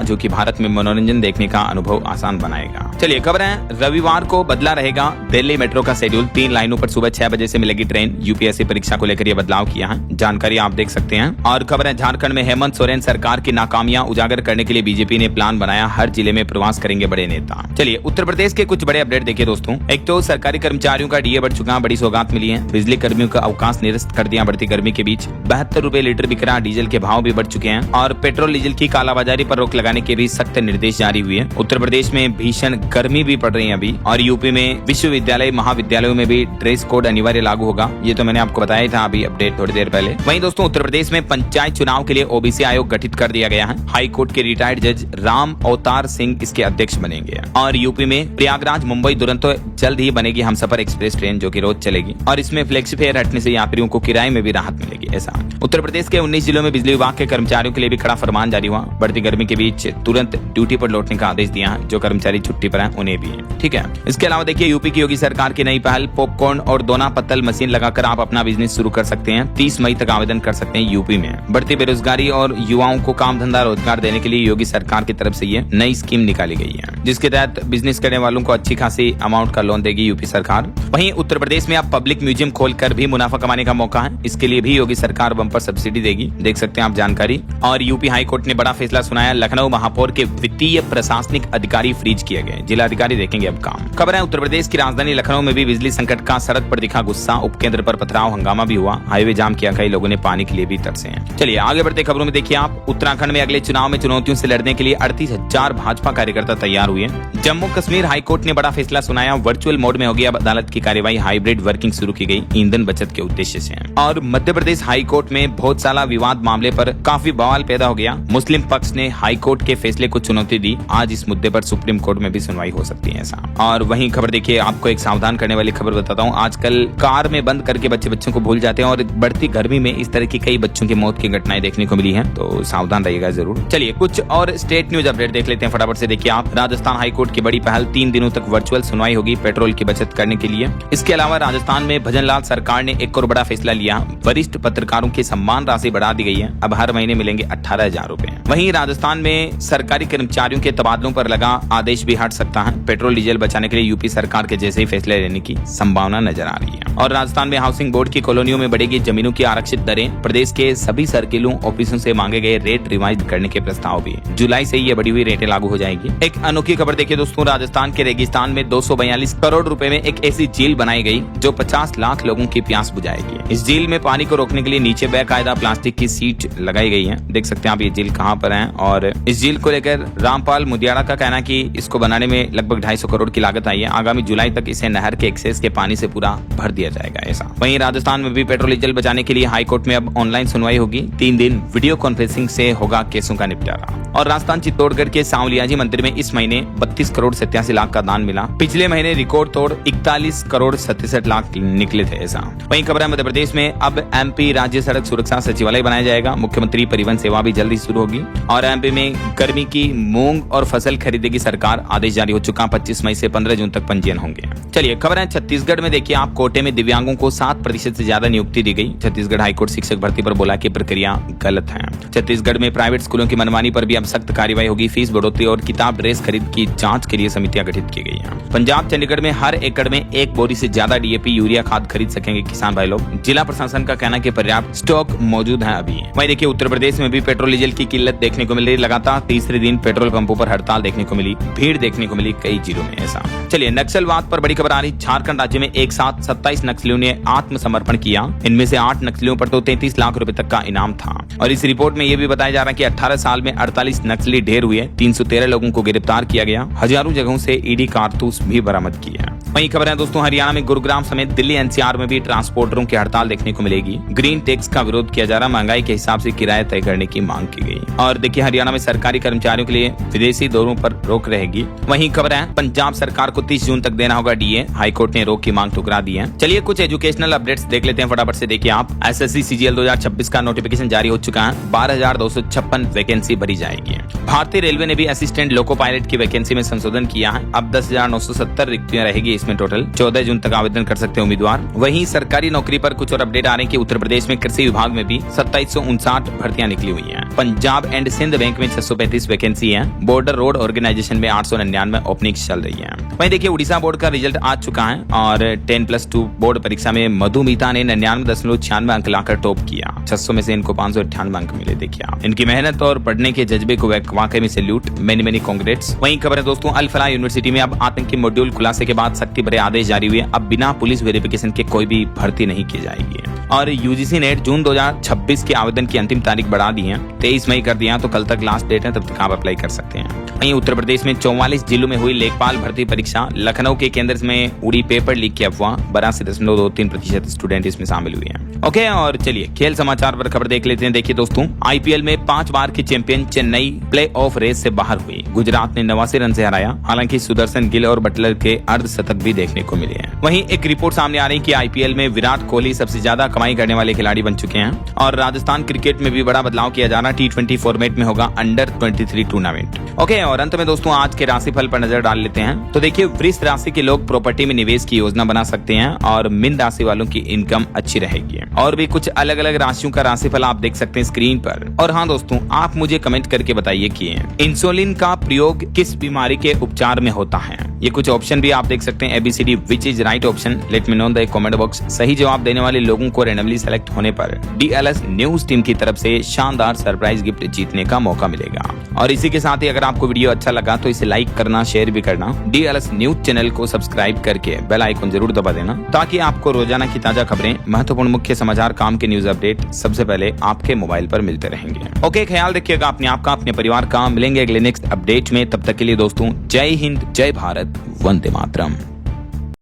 जो कि भारत में मनोरंजन देखने का अनुभव आसान बनाएगा। चलिए खबर है, रविवार को बदला रहेगा दिल्ली मेट्रो का शेड्यूल। 3 लाइनों पर सुबह 6 बजे से मिलेगी ट्रेन। UPSC परीक्षा को लेकर यह बदलाव किया है, जानकारी आप देख सकते हैं। और खबर है, झारखंड में हेमंत सोरेन सरकार की नाकामियां उजागर करने के लिए BJP ने प्लान बनाया। हर जिले में प्रवास करेंगे बड़े नेता। चलिए उत्तर प्रदेश के कुछ बड़े अपडेट देखिए दोस्तों। एक तो सरकारी कर्मचारियों का DA बढ़ चुका, बड़ी सौगात मिली है। बिजली कर्मियों का अवकाश निरस्त कर दिया बढ़ती गर्मी के बीच। 72 रुपए लीटर बिक रहा डीजल के भाव भी बढ़ चुके हैं। और पेट्रोल डीजल की कालाबाजारी पर रोक लगाने के भी सख्त निर्देश जारी हुए। उत्तर प्रदेश में भीषण गर्मी भी पड़ रही है अभी। और यूपी में विश्वविद्यालय महाविद्यालयों में भी ड्रेस कोड अनिवार्य लागू होगा। ये तो मैंने आपको बताया था अभी अपडेट थोड़ी देर पहले। वहीं दोस्तों उत्तर प्रदेश में पंचायत चुनाव के लिए OBC आयोग गठित कर दिया गया है। हाई कोर्ट के रिटायर्ड जज राम अवतार सिंह इसके अध्यक्ष बनेंगे। और यूपी में प्रयागराज मुंबई दुरंतो जल्द ही बनेगी हमसफर एक्सप्रेस ट्रेन, जो कि रोज चलेगी। और इसमें फ्लेक्सी फेयर हटने से यात्रियों को किराए में भी राहत मिलेगी। ऐसा उत्तर प्रदेश के 19 जिलों में बिजली विभाग विभाग के कर्मचारियों के लिए भी कड़ा फरमान जारी हुआ। बढ़ती गर्मी के बीच तुरंत ड्यूटी पर लौटने का आदेश दिया है। जो कर्मचारी छुट्टी पर हैं उन्हें भी, ठीक है। इसके अलावा देखिए यूपी की योगी सरकार की नई पहल, पॉपकॉर्न और दोना पत्तल मशीन लगाकर आप अपना बिजनेस शुरू कर सकते हैं। 30 मई तक आवेदन कर सकते हैं यूपी में। बढ़ती बेरोजगारी और युवाओं को काम धंधा रोजगार देने के लिए योगी सरकार की तरफ से ये नई स्कीम निकाली गई है, जिसके तहत बिजनेस करने वालों को अच्छी खासी अमाउंट का लोन देगी यूपी सरकार। वहीं उत्तर प्रदेश में अब पब्लिक म्यूजियम खोलकर भी मुनाफा कमाने का मौका है। इसके लिए भी योगी सरकार बम्पर सब्सिडी देगी, देख सकते हैं आप जानकारी। और यूपी हाई कोर्ट ने बड़ा फैसला सुनाया, लखनऊ महापौर के वित्तीय प्रशासनिक अधिकारी फ्रीज किए गए। जिला अधिकारी देखेंगे अब काम। खबर है उत्तर प्रदेश की राजधानी लखनऊ में भी बिजली संकट का, सड़क पर दिखा गुस्सा, उपकेंद्र पर पथराव, हंगामा भी हुआ, हाईवे जाम किया, कई लोगों ने पानी के लिए भी तरसे हैं। चलिए आगे बढ़ते खबरों में देखिए आप, उत्तराखंड में अगले चुनाव में चुनौतियों से लड़ने के लिए 38,000 भाजपा कार्यकर्ता तैयार हुए। जम्मू कश्मीर हाईकोर्ट ने बड़ा फैसला सुनाया, वर्चुअल मोड में होगी अब अदालत की कार्यवाही, हाइब्रिड वर्किंग शुरू की गई ईंधन बचत के उद्देश्य से। और मध्य प्रदेश हाईकोर्ट में बहुत सारा विवाद मामले पर काफी बवाल पैदा हो गया। मुस्लिम पक्ष ने हाईकोर्ट के फैसले को चुनौती दी। आज इस मुद्दे पर सुप्रीम कोर्ट में भी सुनवाई हो सकती है ऐसा। और वहीं खबर देखिए, आपको एक सावधान करने वाली खबर बताता हूँ। आजकल कार में बंद करके बच्चों को भूल जाते हैं और बढ़ती गर्मी में इस तरह की कई बच्चों की मौत की घटनाएं देखने को मिली है, तो सावधान रहिएगा जरूर। चलिए कुछ और स्टेट न्यूज अपडेट देख लेते हैं फटाफट से। देखिए आप, राजस्थान हाईकोर्ट की बड़ी पहल, 3 दिनों तक वर्चुअल सुनवाई होगी पेट्रोल की बचत करने के लिए। इसके अलावा राजस्थान में भजनलाल सरकार ने एक और बड़ा फैसला लिया, वरिष्ठ पत्रकारों की सम्मान राशि बढ़ा दी गई है, अब हर महीने मिलेंगे 18,000 रुपए। वहीं राजस्थान में सरकारी कर्मचारियों के तबादलों पर लगा आदेश भी हट सकता है। पेट्रोल डीजल बचाने के लिए यूपी सरकार के जैसे ही फैसले लेने की संभावना नजर आ रही है। और राजस्थान में हाउसिंग बोर्ड की कॉलोनियों में बढ़ेगी जमीनों की आरक्षित दरें। प्रदेश के सभी सर्किलों ऑफिसों से मांगे गए रेट रिवाइज करने के प्रस्ताव भी, जुलाई से ये बढ़ी हुई रेटें लागू हो जाएगी। एक अनोखी खबर देखिए दोस्तों, राजस्थान के रेगिस्तान में 242 करोड़ रुपए में एक ऐसी झील बनाई गई जो 50 लाख लोगों की प्यास बुझाएगी। इस झील में पानी को रोकने के लिए नीचे बेकायदा प्लास्टिक की सीट लगाई गई है। देख सकते हैं आप ये झील कहाँ पर है। और इस झील को लेकर रामपाल मुदियाड़ा का कहना है कि इसको बनाने में लगभग 250 करोड़ की लागत आई है। आगामी जुलाई तक इसे नहर के एक्सेस के पानी से पूरा भर दिया जाएगा ऐसा। वहीं राजस्थान में भी पेट्रोल डीजल बचाने के लिए हाईकोर्ट में अब ऑनलाइन सुनवाई होगी। 3 दिन वीडियो कॉन्फ्रेंसिंग से होगा केसों का निपटारा। और राजस्थान चित्तौड़गढ़ के सांवलियाजी मंदिर में इस महीने 32 करोड़ 87 लाख का दान मिला। पिछले महीने रिकॉर्ड तोड़ 41 करोड़ 67 लाख निकले थे ऐसा। वहीं खबर है मध्य प्रदेश में अब एमपी राज्य सड़क सुरक्षा सचिवालय बनाया जाएगा। मुख्यमंत्री परिवहन सेवा भी जल्दी शुरू होगी। और एमपी में गर्मी की मूंग और फसल खरीदेगी सरकार, आदेश जारी हो चुका। 25 मई से 15 जून तक पंजीयन होंगे। चलिए खबर है छत्तीसगढ़ में, देखिए आप, कोटे में दिव्यांगों को 7% से ज्यादा नियुक्ति दी गई। छत्तीसगढ़ हाईकोर्ट शिक्षक भर्ती पर बोला कि प्रक्रिया गलत है। छत्तीसगढ़ में प्राइवेट स्कूलों की मनमानी पर भी अब सख्त कार्रवाई होगी। फीस बढ़ोतरी और किताब ड्रेस खरीद की जांच के लिए समितियां गठित की गई हैं। पंजाब चंडीगढ़ में हर एकड़ में 1 बोरी से ज्यादा डीएपी यूरिया खाद खरीद सकेंगे किसान भाई लोग। जिला प्रशासन का कहना है कि पर्याप्त स्टॉक मौजूद है अभी। वहीं देखिए उत्तर प्रदेश में भी पेट्रोल डीजल की किल्लत देखने को मिल रही। लगातार तीसरे दिन पेट्रोल पंपों पर हड़ताल देखने को मिली, भीड़ देखने को मिली कई जिलों में ऐसा। चलिए नक्सलवाद पर बड़ी खबर आ रही। झारखंड राज्य में एक साथ 27 नक्सलियों ने आत्मसमर्पण किया। इनमें से 8 नक्सलियों पर तो 33 लाख रुपए तक का इनाम था। और इस रिपोर्ट में यह भी बताया जा रहा है कि 18 साल में 48 नक्सली ढेर हुए, 313 लोगों को गिरफ्तार किया गया, हजारों जगहों से ईडी कारतूस भी बरामद किया। वहीं खबर है दोस्तों, हरियाणा में गुरुग्राम समेत दिल्ली एनसीआर में भी ट्रांसपोर्टरों की हड़ताल देखने को मिलेगी। ग्रीन टैक्स का विरोध किया जा रहा, महंगाई के हिसाब से किराया तय करने की मांग की गई। और देखिए हरियाणा में सरकारी कर्मचारियों के लिए विदेशी दौरों पर रोक रहेगी। वहीं खबर है पंजाब सरकार को 30 जून तक देना होगा डीए, हाईकोर्ट ने रोक की मांग ठुकरा दी है। चलिए कुछ एजुकेशनल अपडेट्स देख लेते हैं फटाफट से। देखिए आप, एसएससी सीजीएल 2026 का नोटिफिकेशन जारी हो चुका है। 12,256 वैकेंसी भरी जाएगी। भारतीय रेलवे ने भी असिस्टेंट लोको पायलट की वैकेंसी में संशोधन किया है। अब 10,970 रिक्तियां रहेगी इसमें टोटल। 14 जून तक आवेदन कर सकते हैं उम्मीदवार। वहीं सरकारी नौकरी पर कुछ और अपडेट आ रहे हैं कि उत्तर प्रदेश में कृषि विभाग में भी 2759 भर्तियां निकली हुई हैं। पंजाब एंड सिंध बैंक में 635 वैकेंसी है। बॉर्डर रोड ऑर्गेनाइजेशन में 899 ओपनिंग्स चल रही है। वहीं देखिए उड़ीसा बोर्ड का रिजल्ट आ चुका है और 10+2 बोर्ड परीक्षा में मधुमिता ने 99.96 अंक लाकर टॉप किया। 600 में से इनको 598 अंक मिले। देखिए आप, इनकी मेहनत और पढ़ने के जज्बे को वाकई में सैल्यूट, मेनी कांग्रेट्स। वहीं खबर है दोस्तों, अल फलाह यूनिवर्सिटी में अब आतंकी मॉड्यूल खुलासे के बाद सख्ती भरे आदेश जारी हुए। अब बिना पुलिस वेरिफिकेशन के कोई भी भर्ती नहीं की जाएगी। और यूजीसी ने जून 2026 के आवेदन की अंतिम तारीख बढ़ा दी है, 23 मई कर दिया, तो कल तक लास्ट डेट है, तब तक आप अप्लाई कर सकते हैं। वहीं उत्तर प्रदेश में 44 जिलों में हुई लेखपाल भर्ती परीक्षा। लखनऊ के केंद्र में उड़ी पेपर लीक की अफवाह, 82.23% स्टूडेंट इसमें शामिल हुए हैं। ओके, और चलिए खेल समाचार पर खबर देख लेते हैं। देखिए दोस्तों, आईपीएल में 5 बार की champion Chennai playoff race से बाहर हुई। गुजरात ने 89 रन से हराया। हालांकि सुदर्शन गिल और बटलर के अर्धशतक भी देखने को मिले हैं। वहीं एक रिपोर्ट सामने आ रही है कि आईपीएल में विराट कोहली सबसे ज्यादा कमाई करने वाले खिलाड़ी बन चुके हैं और राजस्थान क्रिकेट में भी बड़ा बदलाव किया जा रहा है। T20 फॉर्मेट में होगा अंडर 23 टूर्नामेंट। ओके, और अंत में दोस्तों आज के राशिफल पर नजर डाल लेते हैं। तो देखिए, वृष राशि के लोग प्रॉपर्टी में निवेश की योजना बना सकते हैं और मीन राशि वालों की इनकम अच्छी रहेगी। और भी कुछ अलग अलग राशियों का राशिफल आप देख सकते हैं स्क्रीन पर। और हाँ दोस्तों, आप मुझे कमेंट करके बताइए कि इंसुलिन का प्रयोग किस बीमारी के उपचार में होता है। ये कुछ ऑप्शन भी आप देख सकते हैं ABCD which is right option, let me know in the comment box. सही जवाब देने वाले लोगों को रैंडमली सेलेक्ट होने पर DLS न्यूज टीम की तरफ से शानदार सरप्राइज गिफ्ट जीतने का मौका मिलेगा। और इसी के साथ ही अगर आपको वीडियो अच्छा लगा तो इसे लाइक करना, शेयर भी करना, DLS न्यूज चैनल को सब्सक्राइब करके बेल आइकन जरूर दबा देना ताकि आपको रोजाना की ताजा खबरें, महत्वपूर्ण मुख्य समाचार, काम के न्यूज अपडेट सबसे पहले आपके मोबाइल पर मिलते रहेंगे। ओके, ख्याल रखिएगा अपने आपका, अपने परिवार का। मिलेंगे अगले नेक्स्ट अपडेट में, तब तक के लिए दोस्तों जय हिंद, जय भारत, वंदे मातरम।